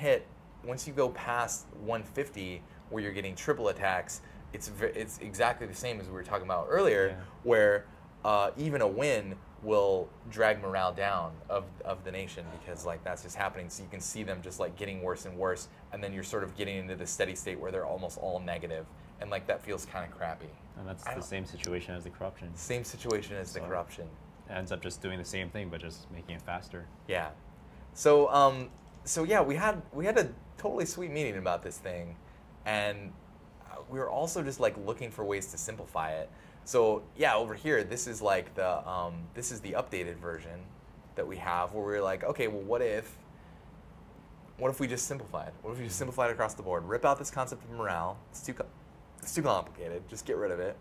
go past 150, where you're getting triple attacks, it's exactly the same as we were talking about earlier, where even a win will drag morale down of the nation, because like that's just happening. So you can see them just like getting worse and worse, and then you're sort of getting into the steady state where they're almost all negative, and like that feels kind of crappy. And that's the same situation as the corruption. Same situation as the corruption. It ends up just doing the same thing, but just making it faster. Yeah. So so yeah, we had a totally sweet meeting about this thing, and we were also just like looking for ways to simplify it. So yeah, over here, this is like this is the updated version that we have, where we're like, okay, well, what if we just simplified? What if we just simplified across the board? Rip out this concept of morale. It's too complicated. Just get rid of it.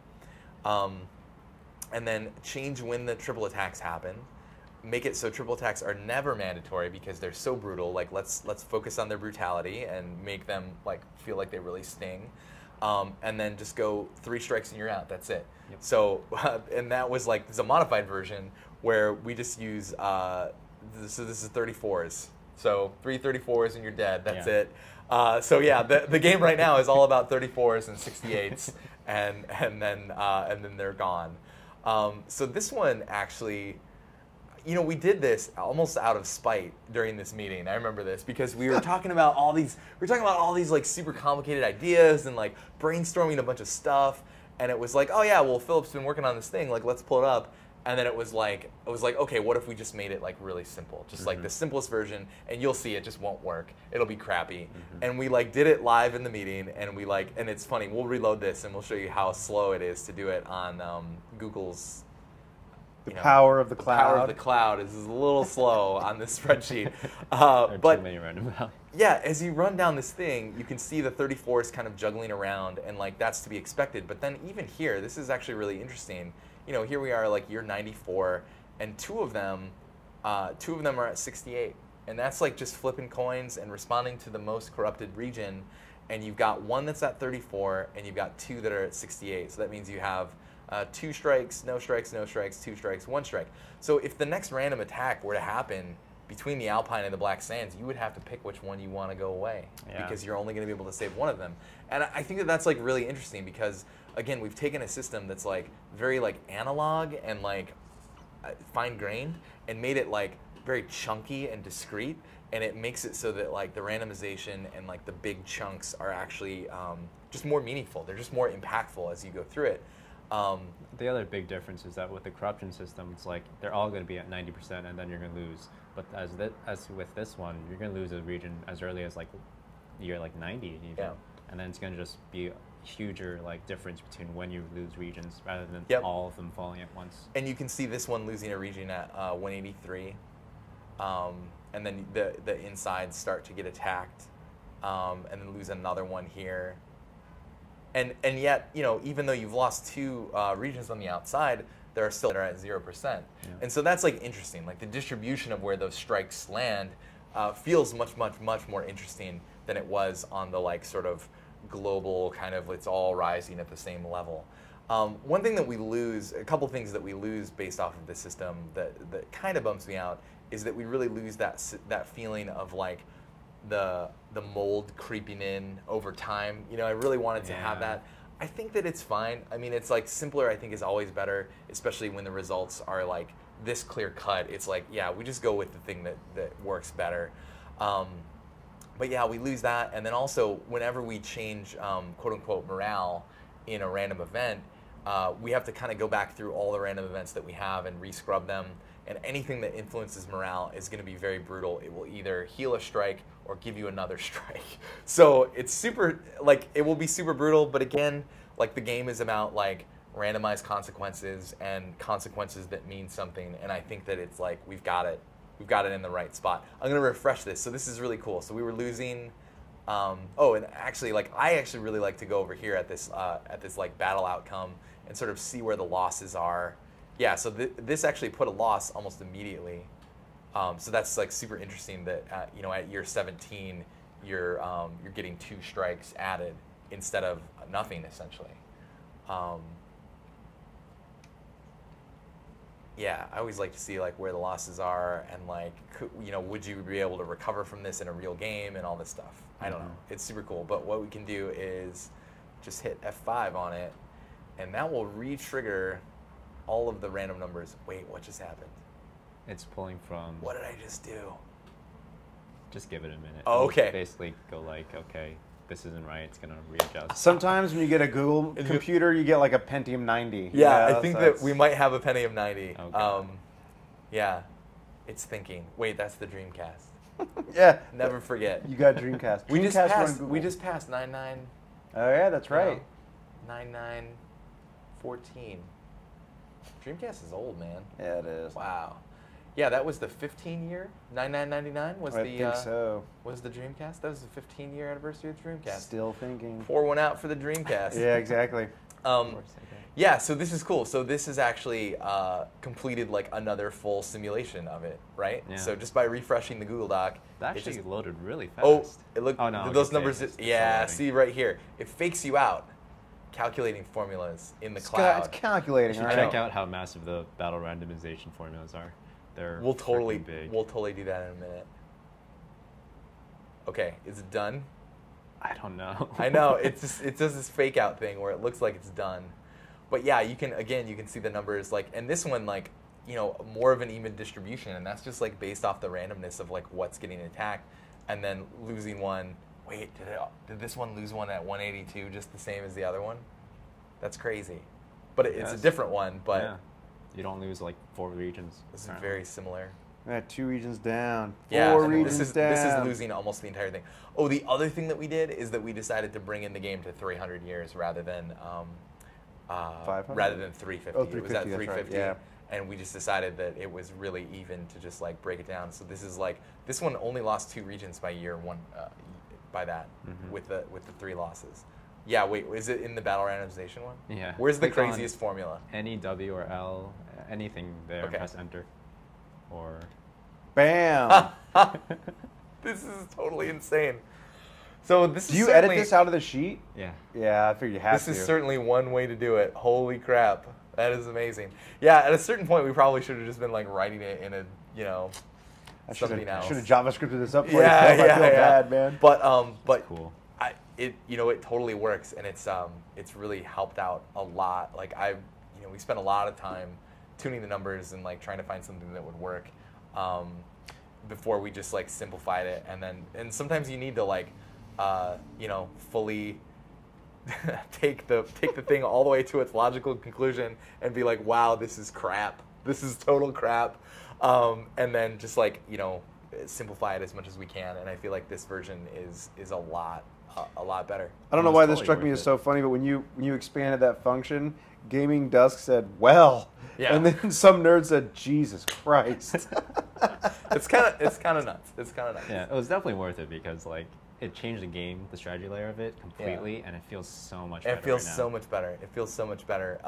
And then change when the triple attacks happen. Make it so triple attacks are never mandatory because they're so brutal. Like let's focus on their brutality and make them like feel like they really sting. And then just go 3 strikes and you're out. That's it. Yep. So, and that was like a modified version where we just use, so this is 34s. So 3 34s and you're dead. That's it. So yeah, the game right now is all about 34s and 68s, and then they're gone. So this one actually, you know, we did this almost out of spite during this meeting. I remember this because we were talking about all these like super complicated ideas and like brainstorming a bunch of stuff. And it was like, oh yeah, well, Philip's been working on this thing, like let's pull it up. And then it was like, okay, what if we just made it like really simple, just like the simplest version, and you'll see it just won't work. It'll be crappy. And we like did it live in the meeting, and we like, and it's funny. We'll reload this and we'll show you how slow it is to do it on Google's. The power of the cloud. The power of the cloud is a little slow on this spreadsheet. But too many random values. Yeah, as you run down this thing, you can see the 34s kind of juggling around, and like that's to be expected. But then even here, this is actually really interesting. You know, here we are like year 94, and two of them are at 68, and that's like just flipping coins and responding to the most corrupted region. And you've got one that's at 34, and you've got 2 that are at 68. So that means you have 2 strikes, no strikes, no strikes, 2 strikes, 1 strike. So if the next random attack were to happen between the Alpine and the Black Sands, you would have to pick which one you want to go away, because you're only going to be able to save one of them. And I think that that's like really interesting because, again, we've taken a system that's like very like analog and like fine-grained and made it like very chunky and discrete, and it makes it so that like the randomization and like the big chunks are actually just more meaningful. They're just more impactful as you go through it. The other big difference is that with the corruption system, it's like they're all going to be at 90%, and then you're going to lose. But as with this one, you're going to lose a region as early as like year like 90 even, and then it's going to just be a huger like difference between when you lose regions rather than all of them falling at once. And you can see this one losing a region at 183, and then the insides start to get attacked, and then lose another one here. And yet, you know, even though you've lost 2 regions on the outside, there are still that are at 0%. And so that's like interesting. Like the distribution of where those strikes land feels much more interesting than it was on the like sort of global kind of it's all rising at the same level. One thing that we lose, a couple things that we lose based off of this system that kind of bums me out is that we really lose that feeling of like the mold creeping in over time. You know, I really wanted to have that. I think that it's fine. I mean, it's like simpler, I think, is always better, especially when the results are like this clear cut. It's like, yeah, we just go with the thing that works better. But yeah, we lose that. And then also, whenever we change quote unquote morale in a random event, we have to kind of go back through all the random events that we have and re-scrub them. And anything that influences morale is going to be very brutal. It will either heal a strike or give you another strike. So it's super, like, it will be super brutal, but again, like, the game is about, like, randomized consequences and consequences that mean something, and I think that it's like, we've got it in the right spot. I'm going to refresh this, so this is really cool. So we were losing, oh, and actually, like, I actually really like to go over here at this like, battle outcome and sort of see where the losses are Yeah, so this actually put a loss almost immediately. So that's like super interesting that at year 17 you're getting 2 strikes added instead of nothing essentially. Yeah, I always like to see like where the losses are and like would you be able to recover from this in a real game and all this stuff. I don't know. It's super cool. But what we can do is just hit F5 on it, and that will re-trigger all of the random numbers. Wait, what just happened? It's pulling from. What did I just do? Just give it a minute. Oh, okay. It'll basically go like, okay, this isn't right. It's gonna readjust. Sometimes when you get a Google computer, you get like a Pentium 90. Yeah, I think that we might have a Pentium 90. Okay. Yeah, it's thinking. Wait, that's the Dreamcast. Yeah. Never forget. You got Dreamcast. We just Dreamcast run passed. Google. We just passed 99. Oh yeah, that's right. 9914. Dreamcast is old, man. Yeah, it is. Wow. Yeah, that was the 15-year. 9999 was I the. think so. Was the Dreamcast? That was the 15-year anniversary of the Dreamcast. Still thinking. Pour one out for the Dreamcast. Yeah, exactly. Yeah, so this is cool. So this is actually completed like another full simulation of it, right? Yeah. So just by refreshing the Google Doc, It actually loaded really fast. oh, it looked. Oh no, those it's numbers. it's Yeah, loading. see right here, it fakes you out, calculating formulas in the cloud. It's calculating. You should right? check out how massive the battle randomization formulas are. They're We'll totally big. We'll totally do that in a minute. Okay, is it done? I don't know. I know it does this fake out thing where it looks like it's done, but yeah, you can see the numbers like, and this one like more of an even distribution, and that's just like based off the randomness of like what's getting attacked, and then losing one. Wait, did this one lose one at 182 just the same as the other one? That's crazy, but it's a different one. But yeah. You don't lose like 4 regions. this is very similar. We had 2 regions down. Yeah, 4 I mean, regions this down. is losing almost the entire thing. Oh, the other thing that we did is that we decided to bring in the game to 300 years rather than 500? rather than 350. Oh, It was at 350, that's right, 350, yeah. and we just decided that it was really even to just like break it down. So this is like this one only lost 2 regions by year 1, by that with the 3 losses. Yeah, wait, is it in the battle randomization one? Yeah. Where's the Click on craziest formula? Any W or L, anything there, Okay. press enter. Or Bam. This is totally insane. So this Do is you edit certainly- this out of the sheet? yeah. Yeah, I figured you have This to. is certainly one way to do it. Holy crap. That is amazing. Yeah, at a certain point, we probably should have just been like writing it in a, I should something else. have JavaScripted this up for Yeah, you. I feel yeah. bad, man. But Cool. it totally works, and it's really helped out a lot. Like we spent a lot of time tuning the numbers and like trying to find something that would work before we just like simplified it, and sometimes you need to like fully take the thing all the way to its logical conclusion and be like, wow, this is crap. This is total crap. And then just like simplify it as much as we can. And I feel like this version is a lot better. I don't know It's why this totally struck me worth as it. so funny, but when you expanded that function, Gaming Dusk said, "Well," Yeah. and then some nerd said, "Jesus Christ." It's kind of nuts. It's kind of nuts. Yeah, it was definitely worth it because like it changed the game, the strategy layer of it completely, and it feels so much better. It feels right now. so much better. It feels so much better.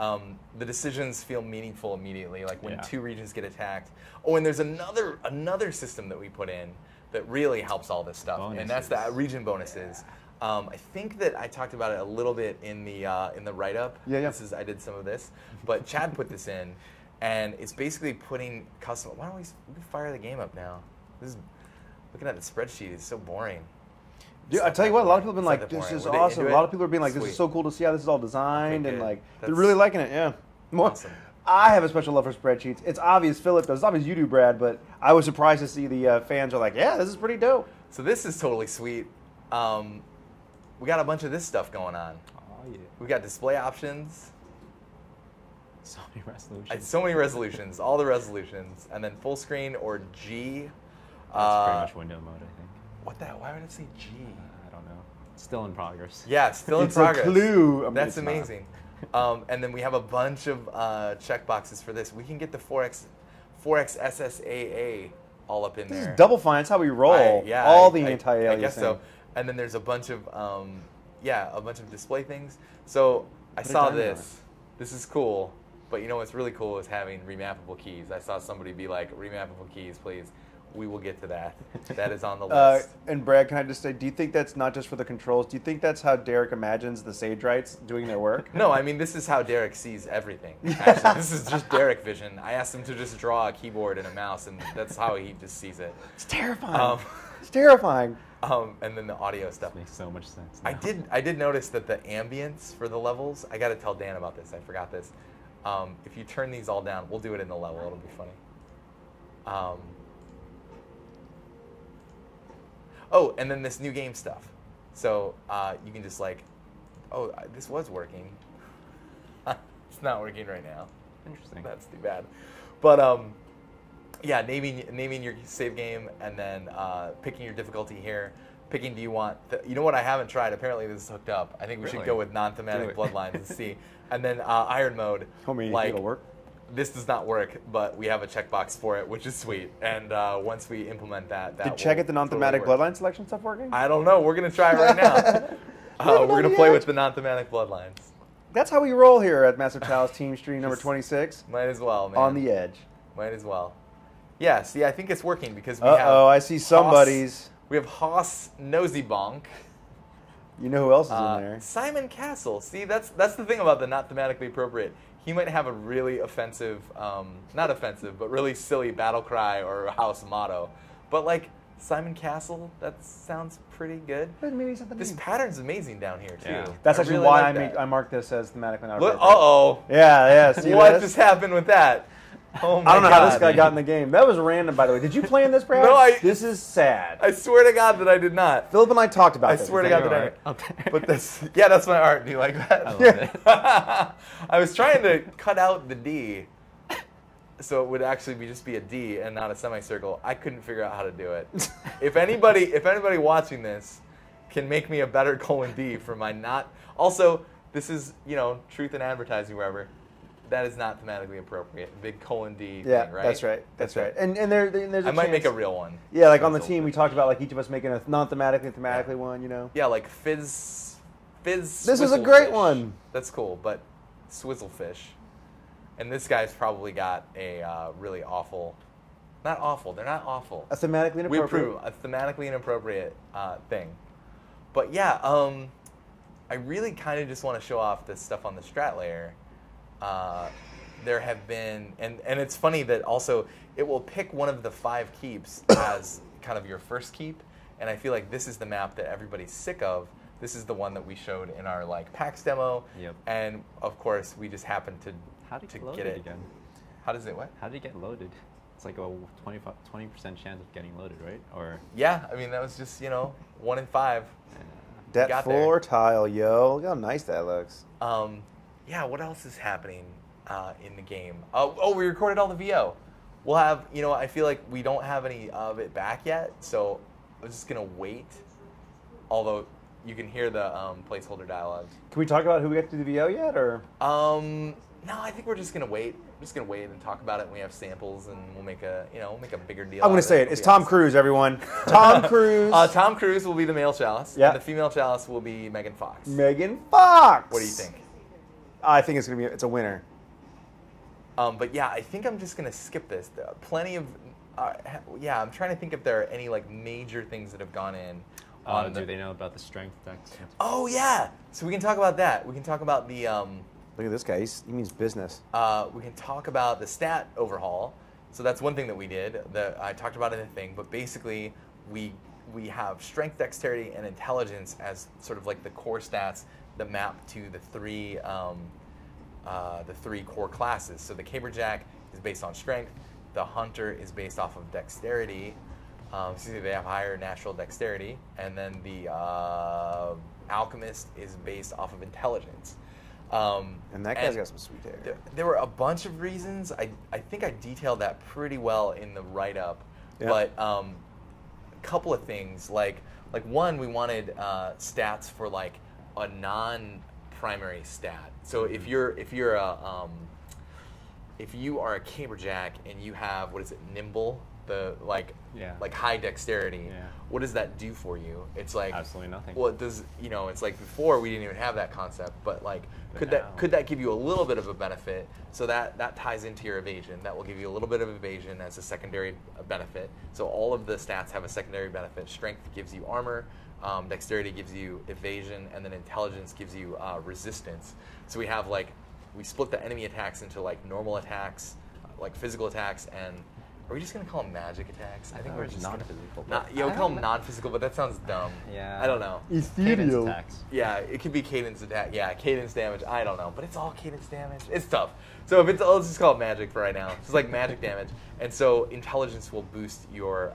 The decisions feel meaningful immediately, like when 2 regions get attacked. Oh, and there's another system that we put in that really helps all this stuff, and that's the region bonuses. I think that I talked about it a little bit in the write-up. Yeah. I did some of this, but Chad put this in, and it's basically putting custom. Why don't we fire the game up now? Looking at the spreadsheet is so boring. Dude, I tell you what, a lot of people have been It's like, not that "This boring. is Were they awesome." A into lot it? of people are being like, "This Sweet. is so cool to see how this is all designed," Okay, and good. like they're That's really liking it. Yeah. More. awesome. I have a special love for spreadsheets. It's obvious Philip does. It's obvious you do, Brad. But I was surprised to see the fans are like, "Yeah, this is pretty dope." So this is totally sweet. We got a bunch of this stuff going on. Oh yeah. We got display options. So many resolutions. So many resolutions, all the resolutions, and then full screen or G. That's pretty much window mode, I think. What the hell? Why would it say G? I don't know. Still in progress. Yeah, still in It's progress. a clue. I mean, That's it's not. amazing. And then we have a bunch of checkboxes for this. We can get the 4x SSAA all up in This there. is double fine. That's how we roll. All the anti-aliasing. I guess so. And then there's a bunch of display things. So I saw dynamo. this. This is cool. But you know what's really cool is having remappable keys. I saw somebody be like, remappable keys, please. We will get to that. That is on the list. And Brad, can I just say, do you think that's not just for the controls? Do you think that's how Derek imagines the Sage Rights doing their work? No, I mean, this is how Derek sees everything. Actually, this is just Derek vision. I asked him to just draw a keyboard and a mouse, and that's how he just sees it. It's terrifying. It's terrifying. And then the audio stuff. Makes so much sense now. I did notice that the ambience for the levels, I got to tell Dan about this. I forgot this. If you turn these all down, we'll do it in the level. It'll be funny. Oh, and then this new game stuff. So you can just like, oh, this was working. It's not working right now. Interesting. That's too bad. But yeah, naming your save game, and then picking your difficulty here. Picking, do you want, you know what I haven't tried? Apparently this is hooked up. I think we should go with non-thematic bloodlines and see. And then iron mode. Homie, like, it'll work. This does not work, but we have a checkbox for it, which is sweet. And once we implement that, Did check it the non-thematic bloodline selection stuff working? I don't know. We're going to try it right now. We're going to play with the non-thematic bloodlines. That's how we roll here at Massive Chalice Teamstream number 26. Might as well, man. On the edge. Might as well. Yeah, see, I think it's working because we have... Uh-oh, I see somebody's. We have Haas Nosy Bonk. You know who else is in there? Simon Castle. See, that's the thing about the not thematically appropriate. He might have a really offensive, not offensive, but really silly battle cry or house motto. But like Simon Castle, that sounds pretty good. Maybe something. This pattern's amazing down here too. Yeah. That's I actually really why like I marked this as thematically not Look, appropriate. uh-oh. Yeah, see What this? just happened with that? Oh my I don't know God. how this guy got in the game. That was random, by the way. Did you plan this, Brad? No, This is sad. I swear to God that I did not. Philip and I talked about I this. swear to God that I Up there. But this, yeah, that's my art. Do you like that? I love it. I was trying to cut out the D, so it would actually just be a D and not a semicircle. I couldn't figure out how to do it. If anybody watching this can make me a better :D for my not. Also, this is truth in advertising wherever. That is not thematically appropriate. Big :D Yeah, thing, right? that's right. That's right. And there's a I might chance. make a real one. Yeah, like on the team, we talked about like each of us making a non-thematically and thematically one. Yeah, like fizz. This is a great Swizzlefish. one. That's cool, but Swizzlefish. And this guy's probably got a really awful, not awful, they're not awful. A thematically We inappropriate. approve, a thematically inappropriate thing. But yeah, I really kind of just want to show off this stuff on the strat layer. There have been, and it's funny that also it will pick one of the 5 keeps as kind of your first keep, and I feel like this is the map that everybody's sick of. This is the one that we showed in our like PAX demo, Yep. and of course we just happened to How did it get get loaded it again? How does it what? How did it get loaded? It's like a 20% chance of getting loaded, right? Or Yeah, I mean that was just 1 in 5. That got floor there. tile, yo. Look how nice that looks. Yeah, what else is happening in the game? Oh, we recorded all the VO. We'll have, I feel like we don't have any of it back yet, so I'm just going to wait. Although you can hear the placeholder dialogue. Can we talk about who we got to do the VO yet, or? No, I think we're just going to wait. We're just going to wait and talk about it when we have samples, and we'll make a, make a bigger deal. I'm going to say it. It's Tom Cruise, everyone. Tom Cruise. Tom Cruise will be the male Chalice. Yeah. And the female Chalice will be Megan Fox. Megan Fox. What do you think? I think it's a winner. But yeah, I think I'm just gonna skip this. There are plenty of, I'm trying to think if there are any like major things that have gone in. do they know about the strength decks? Oh yeah, so we can talk about that. We can talk about the. Look at this guy. He means business. We can talk about the stat overhaul. So that's one thing that we did. That I talked about in the thing. But basically, we have strength, dexterity, and intelligence as sort of like the core stats that map to the three core classes. So the caberjack is based on strength. The hunter is based off of dexterity. They have higher natural dexterity, and then the alchemist is based off of intelligence. And that guy's got some sweet hair. There were a bunch of reasons. I think I detailed that pretty well in the write-up. Yeah. But a couple of things, like one, we wanted stats for like a non-primary stat. So if you are a caberjack and you have nimble, the like like high dexterity. Yeah. What does that do for you? It's like absolutely nothing. Well, it does. It's like before we didn't even have that concept, but like could now. that give you a little bit of a benefit? So that ties into your evasion. That will give you a little bit of evasion as a secondary benefit. So all of the stats have a secondary benefit. Strength gives you armor. Dexterity gives you evasion, and then intelligence gives you resistance. So we split the enemy attacks into like normal attacks, like physical attacks, and are we just gonna call them magic attacks? I think we're just non-physical. we call them non-physical, but that sounds dumb. Yeah. I don't know. Cadence attacks. Yeah, it could be cadence attack. Yeah, cadence damage. I don't know, but it's all cadence damage. It's tough. So let's just call it magic for right now. It's like magic damage, and so intelligence will boost your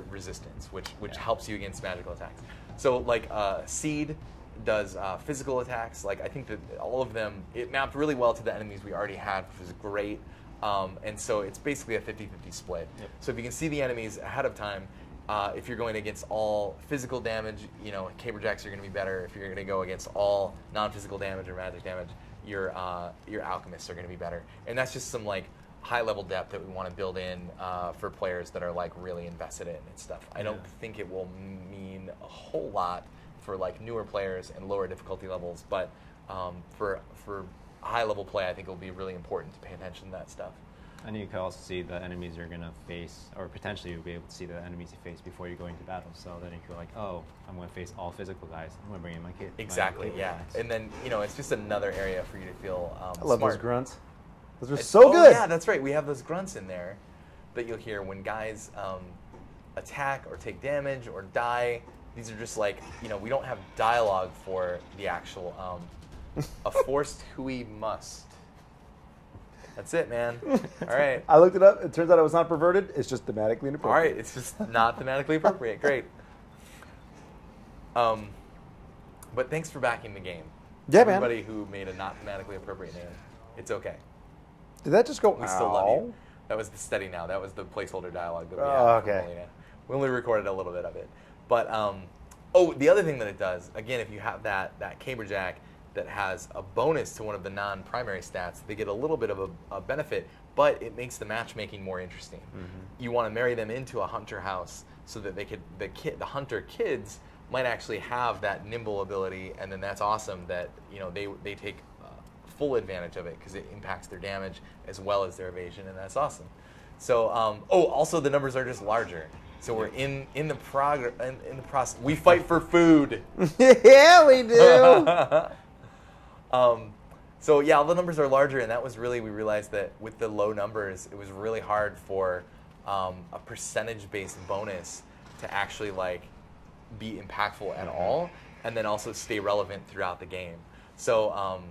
resistance, which helps you against magical attacks. So like Seed does physical attacks. Like I think that all of them, it mapped really well to the enemies we already had, which was great. And so it's basically a 50-50 split. Yep. So if you can see the enemies ahead of time, if you're going against all physical damage, Caberjacks are going to be better. If you're going to go against all non-physical damage or magic damage, your alchemists are going to be better. And that's just some like high-level depth that we want to build in for players that are like really invested in it and stuff. I don't think it will mean a whole lot for like newer players and lower difficulty levels, but for high-level play, I think it will be really important to pay attention to that stuff. And you can also see the enemies you're going to face, or potentially you'll be able to see the enemies you face before you go into battle. So then you feel like, oh, I'm going to face all physical guys. I'm going to bring in my kid. Exactly, yeah. And then, it's just another area for you to feel I love smart. those grunts. Those are so good. Yeah, that's right. We have those grunts in there that you'll hear when guys attack or take damage or die. These are just like, we don't have dialogue for the actual... a forced hui must. That's it, man. All right. I looked it up. It turns out it was not perverted. It's just thematically inappropriate. All right. It's just not thematically appropriate. Great. But thanks for backing the game. Yeah, man. Everybody who made a not thematically appropriate name, it's okay. Did that just go? We still love you. That was the steady now. That was the placeholder dialogue that we had. Oh, okay. Melina. We only recorded a little bit of it. But the other thing that it does, again, if you have that Caberjack that has a bonus to one of the non-primary stats, they get a little bit of a benefit, but it makes the matchmaking more interesting. Mm-hmm. You want to marry them into a hunter house so that the hunter kids might actually have that nimble ability, and then that's awesome that they take full advantage of it because it impacts their damage as well as their evasion, and that's awesome. So also the numbers are just larger. So we're in the process. We fight for food. Yeah, we do. So yeah, all the numbers are larger, and that was we realized that with the low numbers, it was really hard for a percentage-based bonus to actually like be impactful at all, and then also stay relevant throughout the game. So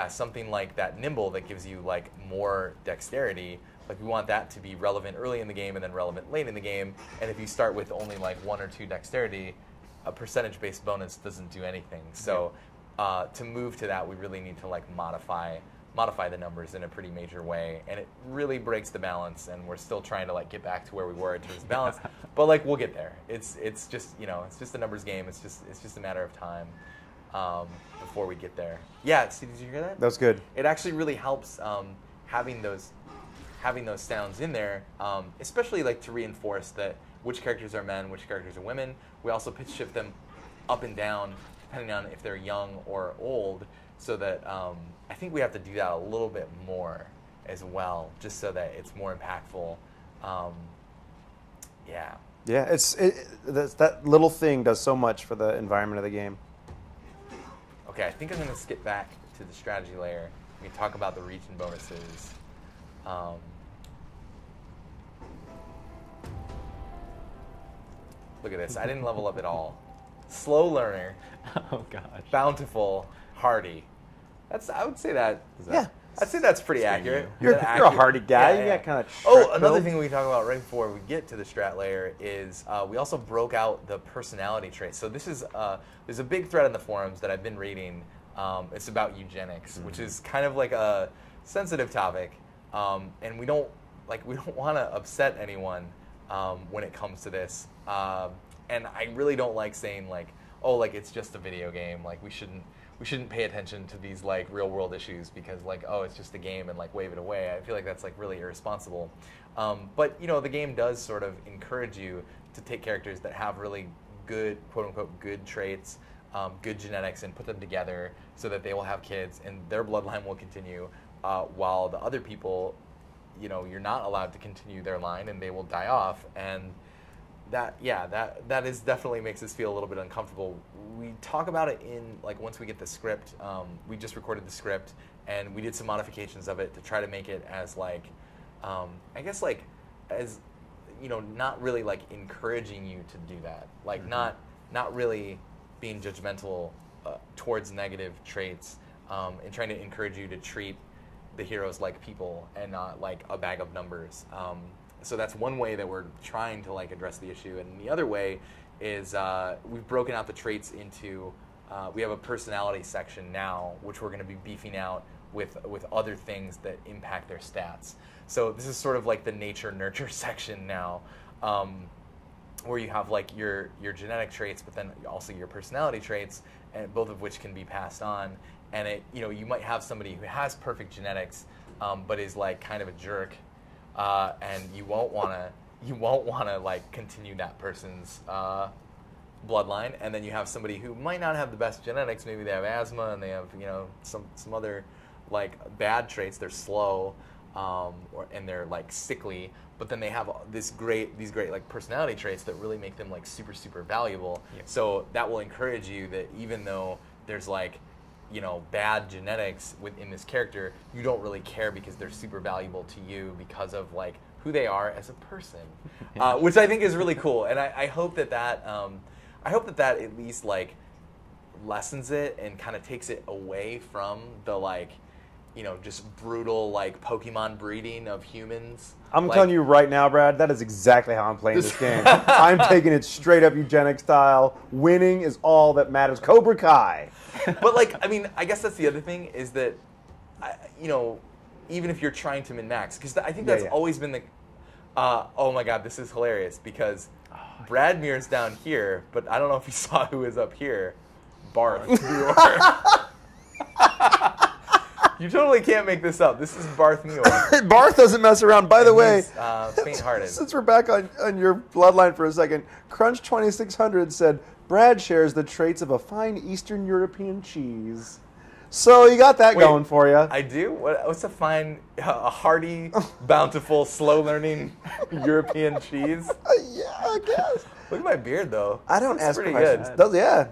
something like that nimble that gives you like more dexterity, like we want that to be relevant early in the game and then relevant late in the game. And if you start with only like 1 or 2 dexterity, a percentage-based bonus doesn't do anything. So to move to that, we really need to like modify the numbers in a pretty major way, and it really breaks the balance. And we're still trying to like get back to where we were in terms of balance, but like we'll get there. It's just it's just a numbers game. It's just a matter of time before we get there. Yeah, see, did you hear that? That was good. It actually really helps having those sounds in there, especially like to reinforce that which characters are men, which characters are women. We also pitch shift them up and down depending on if they're young or old, so that I think we have to do that a little bit more as well, just so that it's more impactful. Yeah. Yeah, that little thing does so much for the environment of the game. Okay, I think I'm going to skip back to the strategy layer. We can talk about the region bonuses. Look at this. I didn't level up at all. Slow learner. Oh gosh. Bountiful. Hardy. I would say that. Yeah. I'd say that's pretty accurate. You're a hardy guy. You got kind of. Another thing we talk about right before we get to the strat layer is we also broke out the personality traits. So this is there's a big thread in the forums that I've been reading. It's about eugenics, which is kind of like a sensitive topic, and we don't want to upset anyone when it comes to this. And I really don't like saying like, oh, like it's just a video game. Like we shouldn't pay attention to these like real world issues because like, oh, it's just a game and like wave it away. I feel like that's like really irresponsible. But you know, the game does sort of encourage you to take characters that have really good, quote unquote, good traits, good genetics, and put them together so that they will have kids and their bloodline will continue, while the other people, you know, you're not allowed to continue their line and they will die off. And that is definitely makes us feel a little bit uncomfortable. We talk about it in like once we get the script. We just recorded the script and we did some modifications of it to try to make it as like, I guess like as, you know, not really like encouraging you to do that, like not really being judgmental towards negative traits, and trying to encourage you to treat the heroes like people and not like a bag of numbers. So that's one way that we're trying to like address the issue, and the other way is we've broken out the traits into. We have a personality section now, which we're going to be beefing out with other things that impact their stats. So this is sort of like the nature nurture section now, where you have like your genetic traits, but then also your personality traits, and both of which can be passed on. And it, you know, you might have somebody who has perfect genetics, but is like kind of a jerk, and you won't wanna like continue that person's bloodline. And then you have somebody who might not have the best genetics. Maybe they have asthma and they have, you know, some other like bad traits. They're slow, and they're like sickly. But then they have these great like personality traits that really make them like super valuable. Yep. So that will encourage you that even though there's like, you know, bad genetics within this character, you don't really care because they're super valuable to you because of like who they are as a person, which I think is really cool. And I hope that at least like lessens it and kind of takes it away from the like, you know, just brutal like Pokemon breeding of humans. I'm like, telling you right now, Brad, that is exactly how I'm playing this game. I'm taking it straight up eugenic style. Winning is all that matters. Cobra Kai. But like, I mean, I guess that's the other thing is that, you know, even if you're trying to min-max, because I think that's always been the, oh my God, this is hilarious because Brad Muir's down here, but I don't know if you saw who is up here. Barth Muir. You totally can't make this up. This is Barth Muir. Barth doesn't mess around. By the way, faint-hearted. Since we're back on your bloodline for a second, Crunch 2600 said, Brad shares the traits of a fine Eastern European cheese. So you got that going for you. I do? What's a fine, a hearty, bountiful, slow-learning European cheese? Yeah, I guess. Look at my beard, though. I don't ask pretty questions. good. Yeah.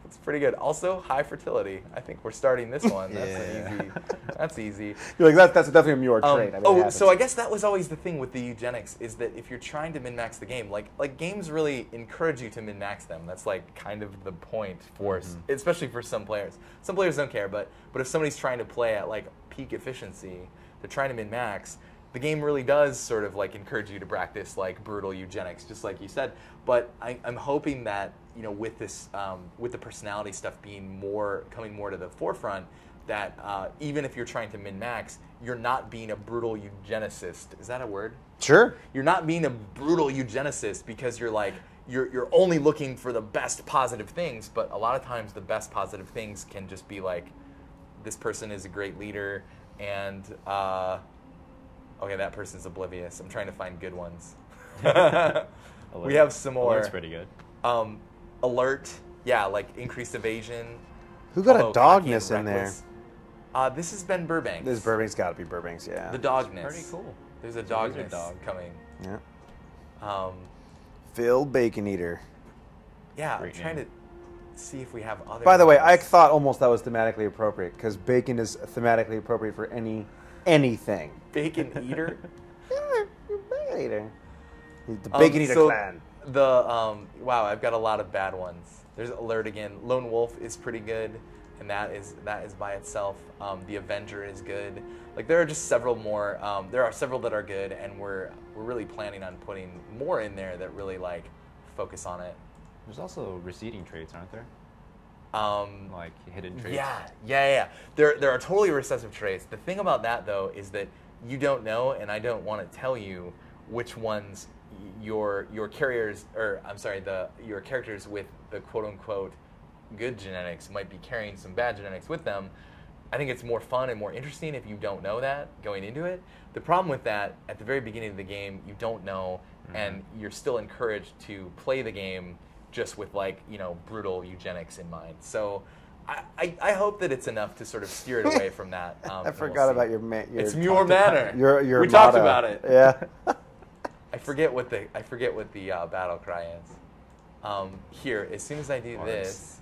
It's pretty good. Also, high fertility. I think we're starting this one. That's easy. You're like, that's definitely a Muir trait. I mean, so I guess that was always the thing with the eugenics is that if you're trying to min-max the game, like games really encourage you to min-max them. That's like kind of the point for, especially for some players. Some players don't care, but if somebody's trying to play at like peak efficiency, they're trying to min-max. The game really does sort of like encourage you to practice like brutal eugenics, just like you said. But I'm hoping that, you know, with this, with the personality stuff coming more to the forefront, that even if you're trying to min-max, you're not being a brutal eugenicist. Is that a word? Sure. You're not being a brutal eugenicist because you're like you're only looking for the best positive things. But a lot of times, the best positive things can just be like, this person is a great leader, and okay, that person's oblivious. I'm trying to find good ones. We have some more. Alert's pretty good. Alert, yeah, like increased evasion. Who got a dogness in there? This has been Burbanks. This Burbanks got to be Burbanks, yeah. The dogness. Pretty cool. There's a dogness coming. Yeah. Phil Bacon Eater. Yeah, I'm trying to see if we have other. By the way, I thought almost that was thematically appropriate because bacon is thematically appropriate for anything. Bacon Eater. Bacon Eater. The Bacon Eater clan. Wow, I've got a lot of bad ones. There's Alert again. Lone Wolf is pretty good, and that is by itself. The Avenger is good. Like there are just several more. There are several that are good, and we're really planning on putting more in there that really like focus on it. There's also receding traits, aren't there? Like hidden traits. Yeah. There are totally recessive traits. The thing about that though is that you don't know, and I don't want to tell you which ones your carriers, or I'm sorry, your characters with the quote unquote good genetics might be carrying some bad genetics with them. I think it's more fun and more interesting if you don't know that going into it. The problem with that, at the very beginning of the game, you don't know, and you're still encouraged to play the game just with like, you know, brutal eugenics in mind. So I hope that it's enough to sort of steer it away from that. I forgot about your it's Muir Manor. Your we motto. talked about it. Yeah. I forget what the battle cry is. Here, as soon as I do this,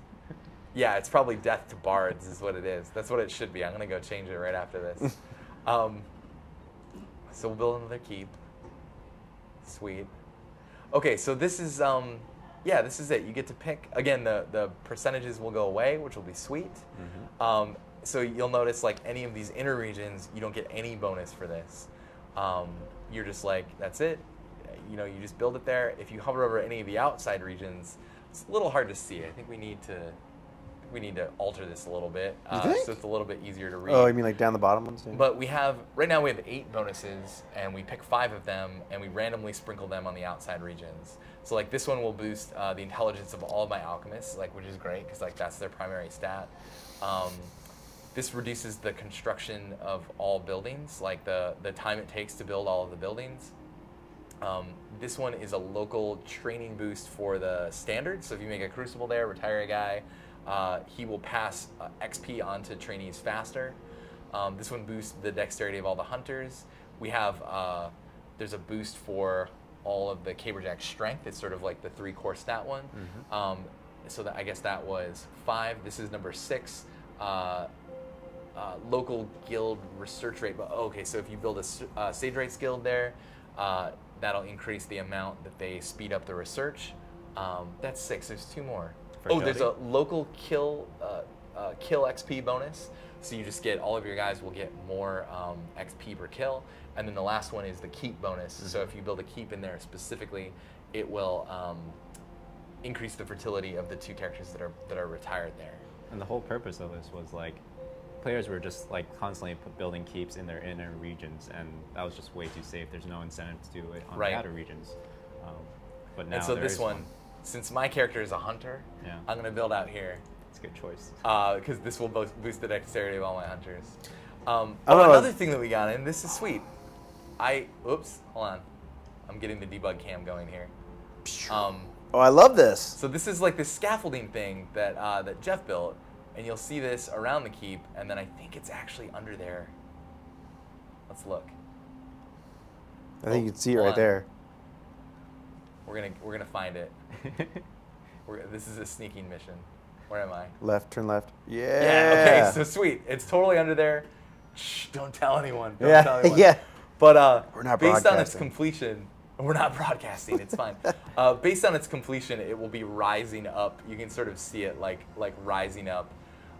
yeah, it's probably death to bards is what it is. That's what it should be. I'm gonna go change it right after this. So we'll build another keep. Sweet. Okay, so this is yeah, this is it. You get to pick again. The percentages will go away, which will be sweet. So you'll notice like any of these inner regions, you don't get any bonus for this. You're just like, that's it. You know, you just build it there. If you hover over any of the outside regions, it's a little hard to see. I think we need to alter this a little bit, so it's a little bit easier to read. Oh, you mean like down the bottom ones? Yeah. But right now we have 8 bonuses, and we pick 5 of them, and we randomly sprinkle them on the outside regions. So like this one will boost the intelligence of all of my alchemists, like, which is great because like that's their primary stat. This reduces the construction of all buildings, like the time it takes to build all of the buildings. This one is a local training boost for the standard. So if you make a crucible there, retire a guy, he will pass XP onto trainees faster. This one boosts the dexterity of all the hunters. We have, there's a boost for all of the Caberjack strength. It's sort of like the 3 core stat one. So that, I guess that was 5. This is number 6. Local guild research rate. But okay, so if you build a Sage Rights guild there, that'll increase the amount that they speed up the research. That's 6. There's 2 more. There's a local kill XP bonus. So you just get, all of your guys will get more XP per kill. And then the last one is the keep bonus. So if you build a keep in there specifically, it will increase the fertility of the 2 characters that are retired there. And the whole purpose of this was like, players were just like constantly building keeps in their inner regions, and that was just way too safe. There's no incentive to do it on the outer regions. But now, and so this one, since my character is a hunter, I'm going to build out here. It's a good choice. Because this will boost the dexterity of all my hunters. Another thing that we got in, this is sweet. Oops, hold on. I'm getting the debug cam going here. Oh, I love this. So this is like this scaffolding thing that Jeff built, and you'll see this around the keep, and then I think it's actually under there. Let's look. I think you can see it right there. We're gonna find it. This is a sneaking mission. Where am I? Left, turn left. Yeah. Yeah. Okay. So sweet. It's totally under there. Shh, don't tell anyone. Don't tell anyone. Yeah. But we're not based on its completion, we're not broadcasting. It's fine. Based on its completion, it will be rising up. You can sort of see it like rising up.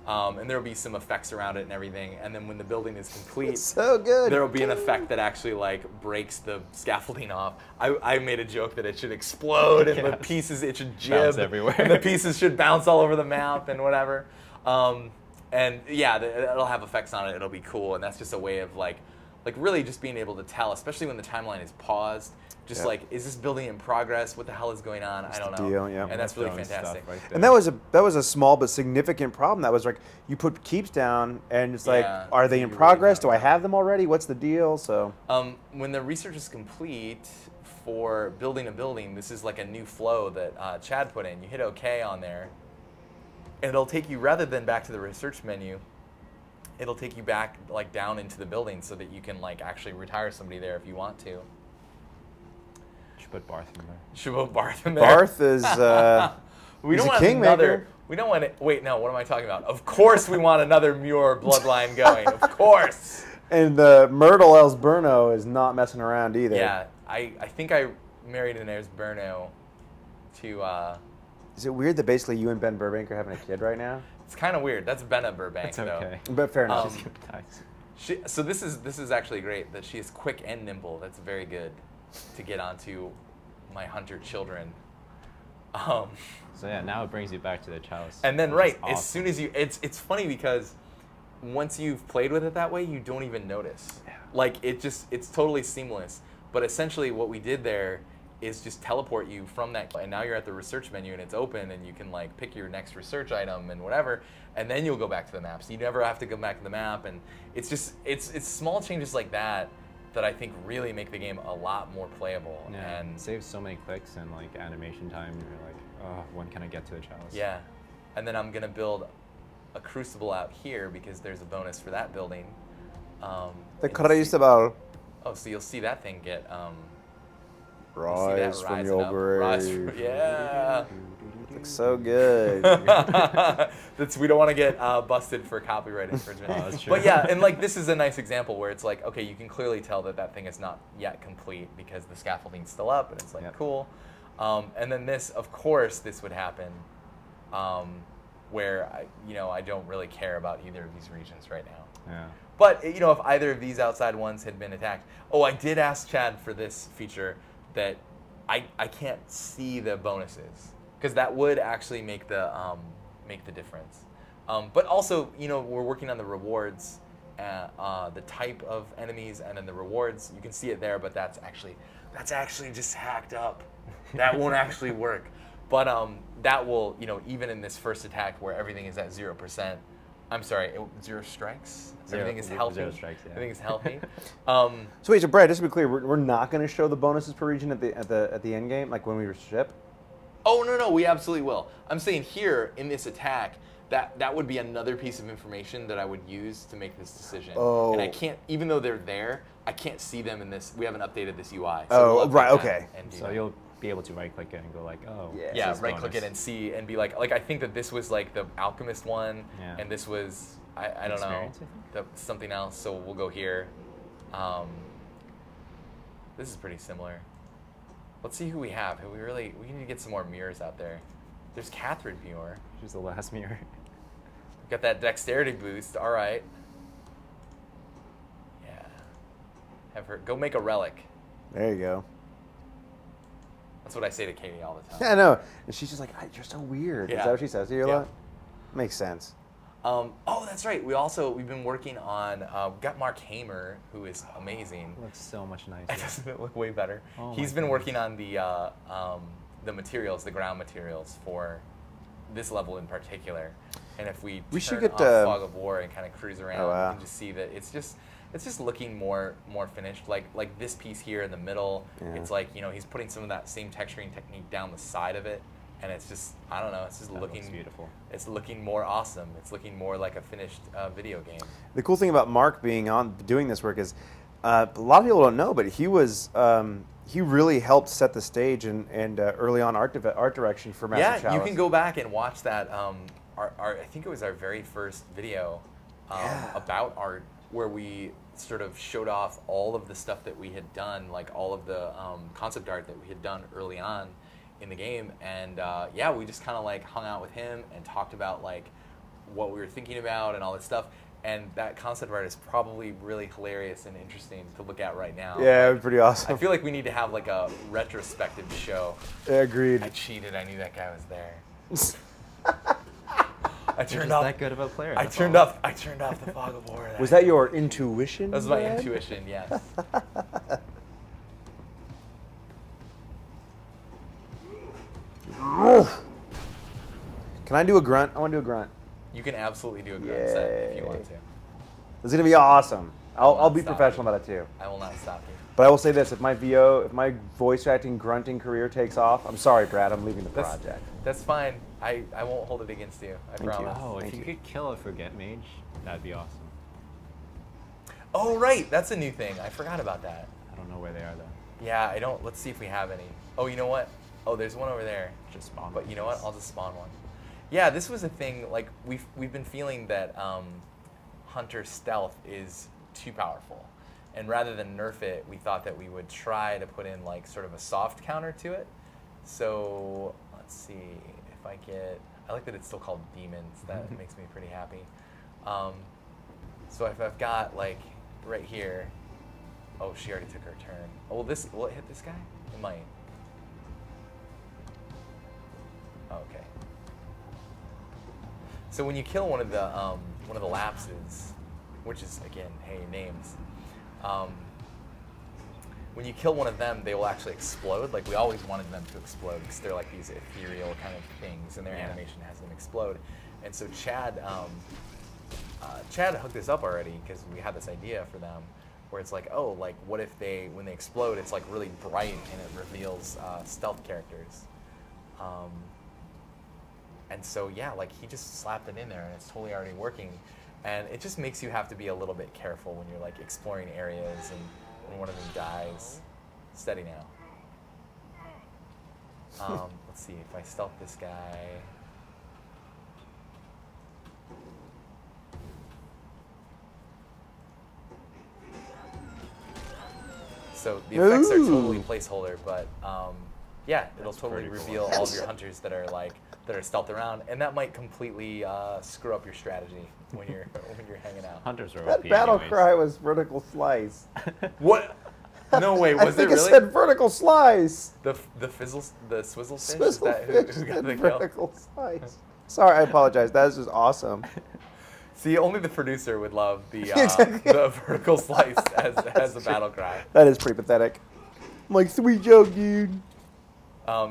And there will be some effects around it and everything. And then when the building is complete, so good. There will be an effect that actually like breaks the scaffolding off. I made a joke that it should explode and the pieces, it should jib everywhere. and the pieces should bounce all over the map and whatever. And yeah, it'll have effects on it. It'll be cool. And that's just a way of like really just being able to tell, especially when the timeline is paused. Just like, is this building in progress? What the hell is going on? I don't know. Deal, yeah. And that's really fantastic. Right, and that was a small but significant problem. That was like, you put keeps down, and it's like, are they in progress? Do I have them already? What's the deal? So when the research is complete for building a building, this is like a new flow that Chad put in. You hit OK on there, and it'll take you, rather than back to the research menu, it'll take you back like down into the building so that you can like actually retire somebody there if you want to. Put Barth in there. Should put Barth in there. Barth is we he's don't a want kingmaker. We don't want it. Wait, no. What am I talking about? Of course, we want another Muir bloodline going. Of course. And the Myrtle Elsberno is not messing around either. Yeah, I think I married an Elsberno to. Is it weird that basically you and Ben Burbank are having a kid right now? It's kind of weird. That's Benna Burbank, That's okay. though. But fair enough. So this is actually great that she is quick and nimble. That's very good to get onto my hunter children. So yeah, now it brings you back to the Chalice. And then awesome. as soon as you, it's funny because once you've played with it that way, you don't even notice. Yeah. Like it's totally seamless. But essentially what we did there is just teleport you from that, and now you're at the research menu and it's open, and you can like pick your next research item and whatever, and then you'll go back to the map. So you never have to go back to the map, and it's just it's small changes like that that I think really make the game a lot more playable. Yeah, and saves so many clicks and like animation time. You're like, oh, when can I get to the chalice? Yeah, and then I'm gonna build a crucible out here because there's a bonus for that building. The crucible. Oh, so you'll see that thing get Rise from your grave. Yeah. Looks so good. We don't want to get busted for copyright infringement. Oh, that's true. But yeah, and like this is a nice example where it's like, okay, you can clearly tell that that thing is not yet complete because the scaffolding's still up, and it's like, cool. And then this, of course, this would happen where I don't really care about either of these regions right now. Yeah. But if either of these outside ones had been attacked, I did ask Chad for this feature that I can't see the bonuses because that would actually make the difference. But also, we're working on the rewards, the type of enemies, and then the rewards. You can see it there, but that's actually just hacked up. That won't actually work. But that will, even in this first attack where everything is at 0%. I'm sorry, 0 strikes. Everything is healthy. 0 strikes, yeah. Everything is healthy. So wait, so Brad, just to be clear, we're not going to show the bonuses per region at the end game, like when we ship. Oh no, we absolutely will. I'm saying here in this attack, that would be another piece of information that I would use to make this decision. Oh. And I can't, even though they're there, I can't see them in this. We haven't updated this UI. Oh, we'll right, update okay. that and do So that. you'll be able to right click it and go like, oh. Yeah, this is right click it bonus. and see and be like I think that this was like the alchemist one, Yeah. and this was I don't know, Experience, I think? something else. So we'll go here. This is pretty similar. Let's see who we have. We need to get some more mirrors out there. There's Catherine Muir. She's the last mirror. Got that dexterity boost. All right. Yeah. Have her go make a relic. There you go. That's what I say to Katie all the time. Yeah, I know. And she's just like, "You're so weird." Is Yeah. that what she says to you a Yeah. lot? Makes sense. Oh, that's right. We've been working on. We got Mark Hamer, who is amazing. Looks so much nicer. Doesn't it look way better? Oh He's my been goodness. working on the materials, the ground materials for this level in particular. And if we should turn get, off Fog of War and kind of cruise around, oh, wow. you can just see that it's just looking more finished. Like this piece here in the middle, Yeah. it's like he's putting some of that same texturing technique down the side of it, and it's just I don't know, it's just That looking looks beautiful. It's looking more awesome. It's looking more like a finished video game. The cool thing about Mark being doing this work is a lot of people don't know, but he was he really helped set the stage and early on art direction for Master Chalice. You can go back and watch that. I think it was our very first video about art, where we sort of showed off all of the stuff that we had done, like all of the concept art that we had done early on in the game, and we just kind of like hung out with him and talked about like what we were thinking about and all this stuff. And that concept art is probably really hilarious and interesting to look at right now. Yeah, it was pretty awesome. I feel like we need to have like a retrospective show. Yeah, agreed. I cheated. I knew that guy was there. I You're turned just off. that good of a player. I that's turned all. off. I turned off the Fog of War. Was that your intuition? That was my Brad? intuition. Yes. Can I do a grunt? I want to do a grunt. You can absolutely do a grunt set if you want to. This is gonna be awesome. I'll not be stop professional you. about it too. I will not stop you. But I will say this: if my voice acting grunting career takes off, I'm sorry, Brad. I'm leaving the project. That's fine. I won't hold it against you. I Thank you. promise. Oh, if Thank you you. could kill a Forget Mage, that'd be awesome. Oh right, that's a new thing. I forgot about that. I don't know where they are though. Yeah, I don't. Let's see if we have any. Oh, you know what? Oh, there's one over there. Just spawn. But you know what? I'll just spawn one. Yeah, this was a thing. Like we've been feeling that Hunter Stealth is too powerful, and rather than nerf it, we thought that we would try to put in like sort of a soft counter to it. So let's see if I get. I like that it's still called Demons. That makes me pretty happy. So if I've got like right here. Oh, she already took her turn. Oh, will it hit this guy? It might. Okay. So when you kill one of the lapses, which is again, hey, names. when you kill one of them, they will actually explode. Like we always wanted them to explode because they're like these ethereal kind of things, and their animation has them explode. And so Chad hooked this up already because we had this idea for them, where it's like, oh, like what if when they explode, it's like really bright and it reveals stealth characters. And so yeah, like he just slapped it in there and it's totally already working. And it just makes you have to be a little bit careful when you're like exploring areas and when one of them dies. Steady now. Let's see if I stealth this guy. So the effects are totally placeholder, but yeah, it'll totally reveal all of your hunters that are stealth around, and that might completely screw up your strategy when you're hanging out. Hunters are That OP battle anyways. cry was vertical slice. What? No way, was it I think really? it said vertical slice. The swizzle fish? Swizzle Is that fish who got and the kill? vertical slice. Sorry, I apologize. That is just awesome. See, only the producer would love the Exactly. the vertical slice as a battle cry. That is pretty pathetic. I'm like, sweet joke, dude.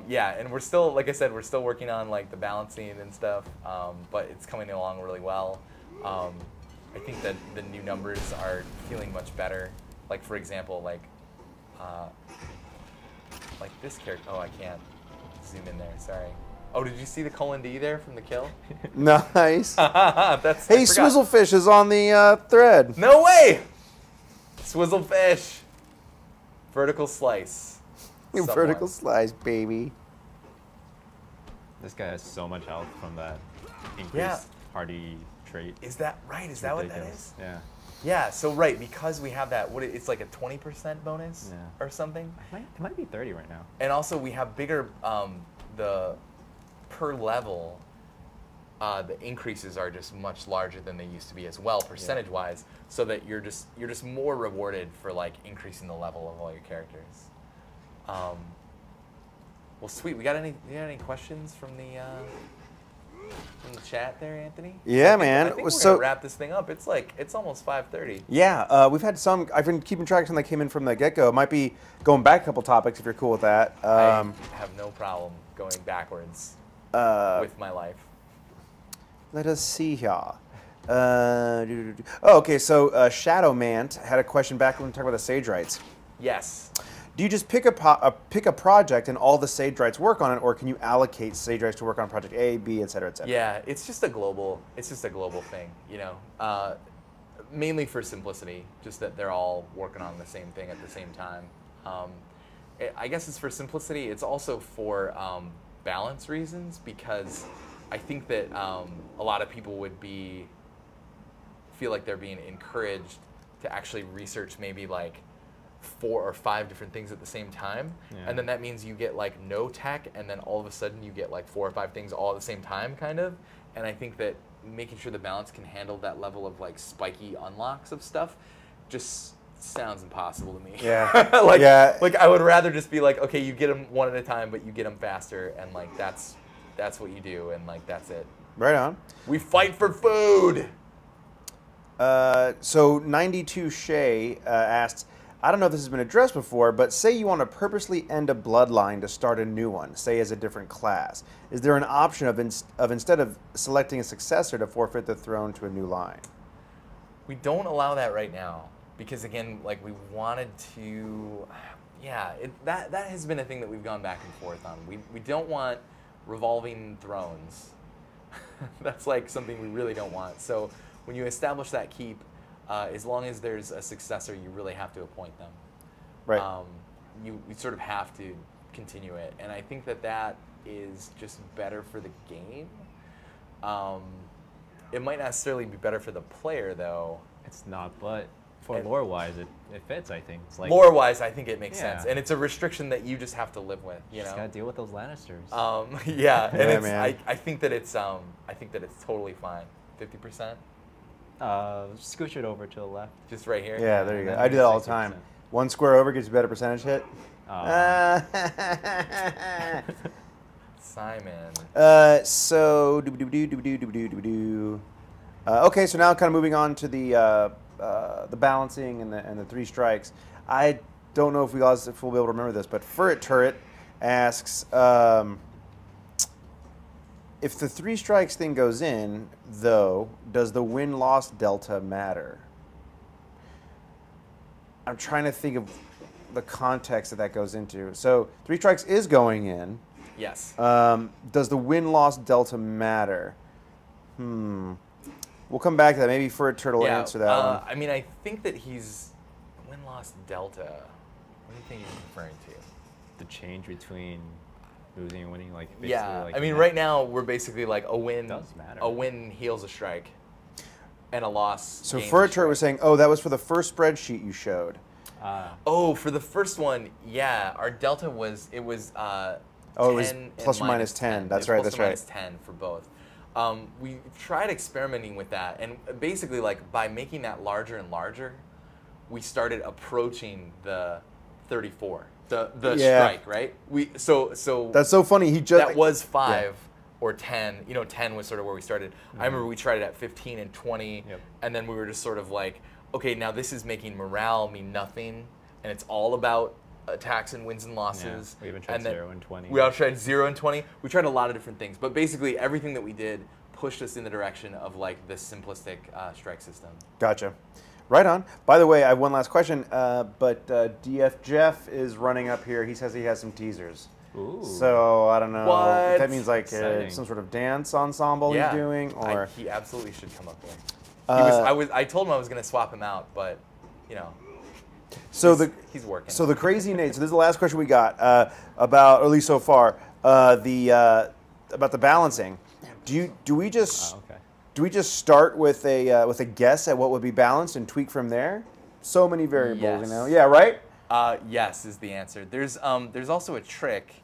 Yeah, and we're still, like I said, we're still working on like the balancing and stuff, but it's coming along really well. I think that the new numbers are feeling much better. Like for example, like this character. Oh, I can't zoom in there. Sorry. Oh, did you see the colon D there from the kill? Nice. That's. Hey, Swizzlefish is on the thread. No way! Swizzlefish. Vertical slice. Someone. Vertical slice, baby. This guy has so much health from that increased Yeah. hardy trait. Is that right? Is that what that is? Yeah. Yeah, so right, because we have that, it's like a 20% bonus Yeah. or something. It might be 30 right now. And also we have bigger, the per level, the increases are just much larger than they used to be as well, percentage-wise, so that you're just more rewarded for like increasing the level of all your characters. Well, sweet. You got any questions from the chat there, Anthony? Yeah, man. I think we're So- gonna wrap this thing up. It's almost 5:30. Yeah, we've had some. I've been keeping track of some that came in from the get-go. It might be going back a couple topics if you're cool with that. I have no problem going backwards with my life. Let us see here. Oh, okay. So Shadow Mant had a question back when we talked about the Sage Rights. Yes. Do you just pick a project and all the Sage Rights work on it, or can you allocate Sage Rights to work on project A, B, et cetera, et cetera? Yeah, it's just a global thing, you know. Mainly for simplicity, just that they're all working on the same thing at the same time. I guess it's for simplicity. It's also for balance reasons, because I think that a lot of people would feel like they're being encouraged to actually research maybe like 4 or 5 different things at the same time, and then that means you get like no tech, and then all of a sudden you get like 4 or 5 things all at the same time, kind of. And I think that making sure the balance can handle that level of like spiky unlocks of stuff just sounds impossible to me. Yeah. Like I would rather just be like, okay, you get them one at a time, but you get them faster, and like that's what you do, and like that's it. Right on. We fight for food. So 92 Shay asked, I don't know if this has been addressed before, but say you want to purposely end a bloodline to start a new one, say as a different class. Is there an option of instead of selecting a successor to forfeit the throne to a new line? We don't allow that right now because, again, like we wanted to, that has been a thing that we've gone back and forth on. We don't want revolving thrones. That's like something we really don't want. So when you establish that keep, as long as there's a successor, you really have to appoint them. Right. You sort of have to continue it, and I think that is just better for the game. It might not necessarily be better for the player, though. It's not, but for lore-wise, it fits, I think. It's like, Lore-wise, I think it makes Yeah. sense, and it's a restriction that you just have to live with. You just know. gotta deal with those Lannisters. Yeah, and Yeah, it's, man. I think that it's totally fine. 50%, Scooch it over to the left. just right here. Yeah, there you go. then I do that all the 60%. time. One square over gets you a better percentage hit. Simon. So okay, so now kind of moving on to the balancing and the 3 strikes. I don't know if we'll be able to remember this, but Ferret Turret asks, if the 3 strikes thing goes in, though, does the win-loss delta matter? I'm trying to think of the context that goes into. So 3 strikes is going in. Yes. Does the win-loss delta matter? We'll come back to that. Maybe Ferret Turtle will answer that one. I mean, I think that he's win-loss delta. What do you think he's referring to? The change between losing and winning, like basically, Yeah, like I mean, right now we're basically like a win. Does matter. A win heals a strike, and a loss. So gains a Ferret Turret strike. was saying, oh, that was for the first spreadsheet you showed. Oh, for the first one, yeah, our delta was it was. Oh, it was 10 plus or and minus 10. That's It was right, plus that's or right. minus 10 for both. We tried experimenting with that, and basically, like by making that larger and larger, we started approaching the 34, the strike, right? So That's so funny. He just that was 5 or 10. 10 was sort of where we started. I remember we tried it at 15 and 20, and then we were just sort of like, okay, now this is making morale mean nothing, and it's all about attacks and wins and losses. We even tried 0 and 20. We all tried 0 and 20. We tried a lot of different things, but basically everything that we did pushed us in the direction of like this simplistic strike system. Gotcha. Right on. By the way, I have one last question, but DF Jeff is running up here. He says he has some teasers. Ooh. So I don't know What? if that means like Exciting. some sort of dance ensemble he's doing, or he absolutely should come up here. I told him I was going to swap him out, but so he's working. So the crazy Nate. So this is the last question we got about, or at least so far, about the balancing. Do we just start with a guess at what would be balanced and tweak from there? So many variables, Yes. you know. Yeah, right. Yes is the answer. There's also a trick.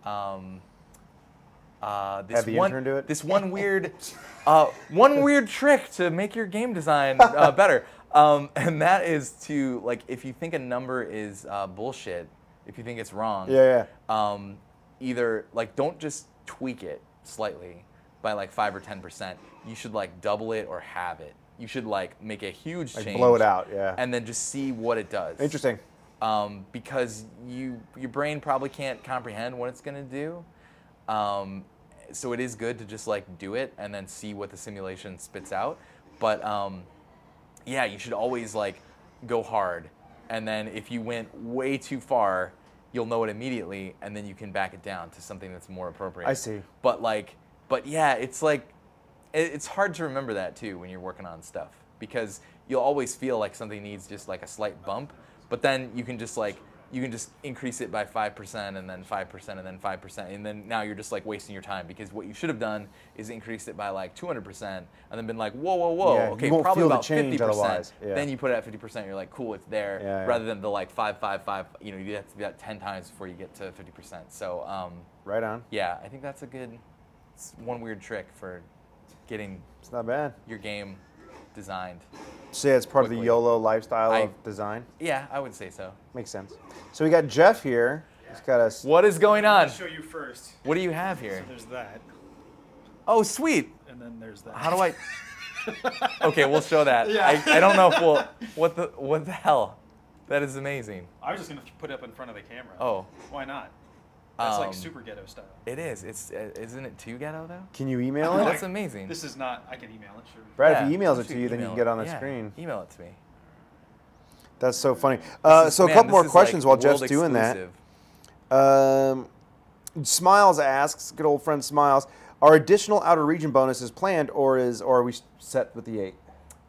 Have the intern do it? This one weird trick to make your game design better. And that is to, like, if you think a number is bullshit, if you think it's wrong, either, like, don't just tweak it slightly by, like, 5 or 10%. You should, like, double it or halve it. You should, like, make a huge change. Blow it out, yeah. And then just see what it does. Interesting. Because your brain probably can't comprehend what it's going to do. So it is good to just, like, do it and then see what the simulation spits out. But, yeah, you should always like go hard, and then if you went way too far, you'll know it immediately, and then you can back it down to something that's more appropriate. I see. But yeah, it's like it's hard to remember that too when you're working on stuff, because you'll always feel like something needs just like a slight bump, but then you can just increase it by 5% and then 5% and then 5%, and then now you're just like wasting your time, because what you should have done is increased it by like 200% and then been like, whoa, Yeah, okay, you won't probably feel the about change 50%. otherwise. Yeah. Then you put it at 50%, you're like, cool, it's there, Yeah. rather than the like 5, 5, 5. You have to do that 10 times before you get to 50%. So Right on. yeah, I think that's it's one weird trick for getting It's not bad. your game designed. So yeah, it's part of the Quickly. YOLO lifestyle of design. Yeah, I would say so. Makes sense. So we got Jeff here. He's got us. What is going on? I'll show you first. What do you have here? There's that, Oh, sweet. and then there's that. How do I? Okay, we'll show that. Yeah. I don't know if what the hell? That is amazing. I was just gonna put it up in front of the camera. Oh, Why not? That's like Um, super ghetto style. it is. Isn't it too ghetto though? Can you email Oh, it? that's amazing. This is not. I can email it. Sure. Brad, Yeah, if he emails it should to you, then you email can get on the yeah, screen. Email it to me. That's so funny. This is- So a man, couple more this is, questions like, while Jeff's world doing that. exclusive. Smiles asks, good old friend Smiles, are additional outer region bonuses planned, or are we set with the 8?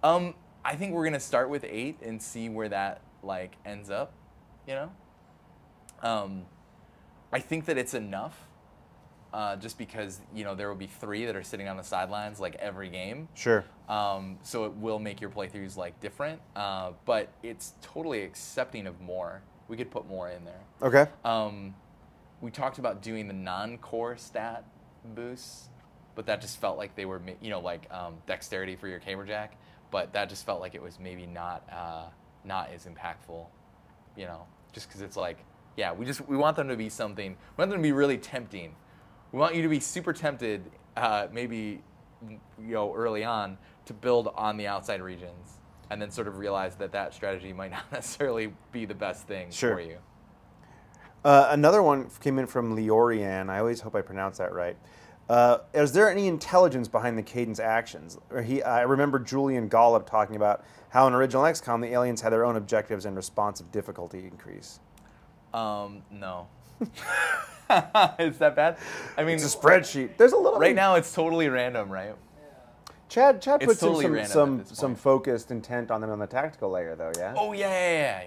I think we're gonna start with 8 and see where that like ends up. I think that it's enough. Just because there will be 3 that are sitting on the sidelines like every game. Sure. So it will make your playthroughs like different, but it's totally accepting of more. We could put more in there. Okay. We talked about doing the non-core stat boosts, but that just felt like they were, like dexterity for your caberjack. But that just felt like it was maybe not as impactful, just because it's like, yeah, we want them to be something. We want them to be really tempting. We want you to be super tempted, maybe early on, to build on the outside regions, and then sort of realize that that strategy might not necessarily be the best thing Sure. for you. Another one came in from Leorian. I always hope I pronounce that right. Is there any intelligence behind the Cadence actions? I remember Julian Gollop talking about how in original XCOM the aliens had their own objectives and responsive difficulty increase. No. Is that bad? I mean, It's a spreadsheet. There's a little. right now it's totally random, right? Chad It's puts totally in random some at this some point. focused intent on them on the tactical layer, though. Yeah. Oh yeah.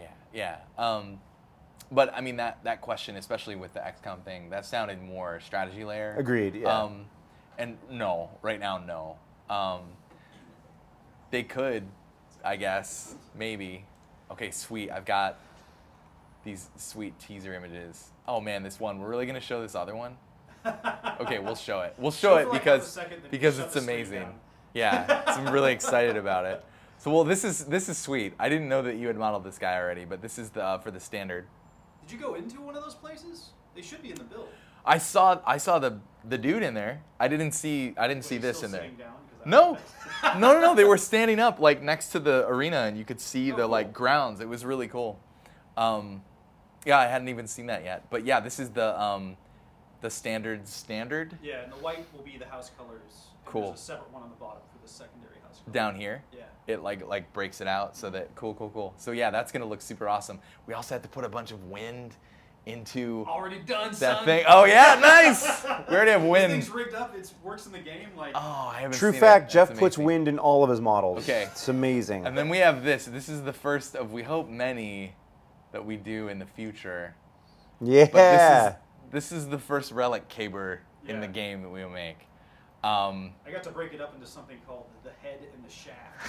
But I mean that question, especially with the XCOM thing, that sounded more strategy layer. Agreed. Yeah. And no, right now no. They could, I guess, maybe. Okay, sweet. I've got these sweet teaser images. Oh man, this one. We're really gonna show this other one? Okay, we'll show it. We'll show it because it's amazing. Yeah, so I'm really excited about it. So well, this is sweet. I didn't know that you had modeled this guy already, but this is the for the standard. Did you go into one of those places? They should be in the build. I saw the dude in there. I didn't see Were this you in still there. sitting down? 'Cause I No. was- No. They were standing up like next to the arena, and you could see the cool. like grounds. It was really cool. Yeah, I hadn't even seen that yet. But yeah, this is the standard Yeah, and the white will be the house colors. And Cool. There's a separate one on the bottom for the secondary house colors. down here. Yeah. It like breaks it out so that cool. So yeah, that's gonna look super awesome. We also had to put a bunch of wind into Already done, that son. thing. Oh yeah, nice. We already have This wind. thing's rigged up. It works in the game. Like, Oh, I haven't True seen fact: it. Jeff That's puts amazing. wind in all of his models. Okay. It's amazing. And then we have this. This is the first of, we hope, many that we do in the future. Yeah. But this is the first relic caber in the Yeah. game that we will make. I got to break it up into something called the head and the shaft.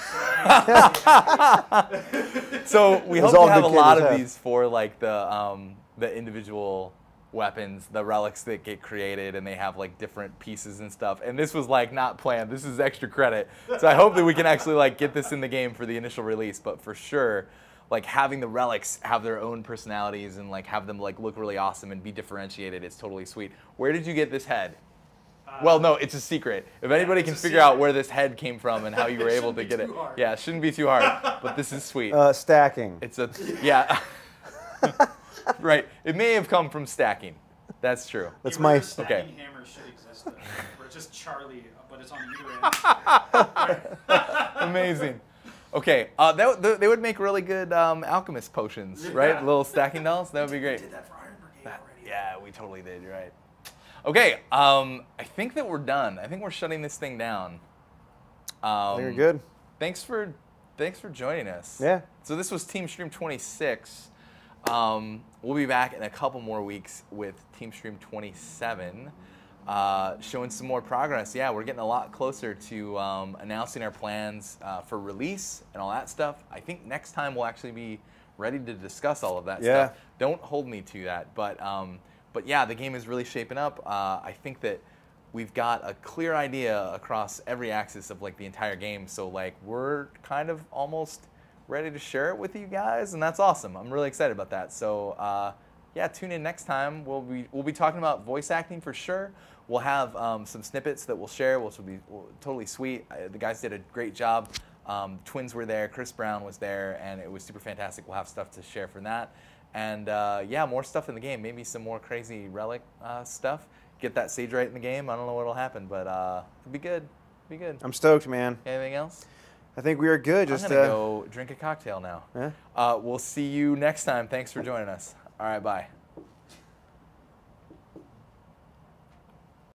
So we Those hope all to have a good lot cabers of have. these for like the individual weapons, the relics that get created, and they have like different pieces and stuff. And this was like not planned. This is extra credit. So I hope that we can actually like get this in the game for the initial release. But for sure, like having the relics have their own personalities and like have them like look really awesome and be differentiated, it's totally sweet. Where did you get this head? Well, no, it's a secret. If anybody it's can a figure out secret. where this head came from and how you were It able to shouldn't get be it, too hard. yeah, it shouldn't be too hard. But this is sweet. Stacking. It's a yeah, right. It may have come from stacking. That's true. That's The my. reverse stacking hammer should exist, though, where it's just Charlie, but it's on either end. Amazing. Okay, they would make really good alchemist potions, right? Yeah. Little stacking dolls. That would be great. Did that for Iron Brigade already. Yeah, we totally did. You're right. Okay, I think that we're done. I think we're shutting this thing down. You're good. Thanks for joining us. Yeah. So this was Teamstream 26. We'll be back in a couple more weeks with Teamstream 27, showing some more progress. Yeah, we're getting a lot closer to announcing our plans for release and all that stuff. I think next time we'll actually be ready to discuss all of that Yeah. stuff. Don't hold me to that, but yeah, the game is really shaping up. I think that we've got a clear idea across every axis of like the entire game. So like we're kind of almost ready to share it with you guys, and that's awesome. I'm really excited about that. So yeah, tune in next time. We'll be talking about voice acting for sure. We'll have some snippets that we'll share, which will be totally sweet. The guys did a great job. Twins were there, Chris Brown was there, and it was super fantastic. We'll have stuff to share from that. And yeah, more stuff in the game. Maybe some more crazy relic stuff. Get that Sage right in the game. I don't know what'll happen, but it'll be good. It'll be good. I'm stoked, man. Anything else? I think we are good. I'm Just gonna go drink a cocktail now. Yeah. We'll see you next time. Thanks for joining us. All right, bye.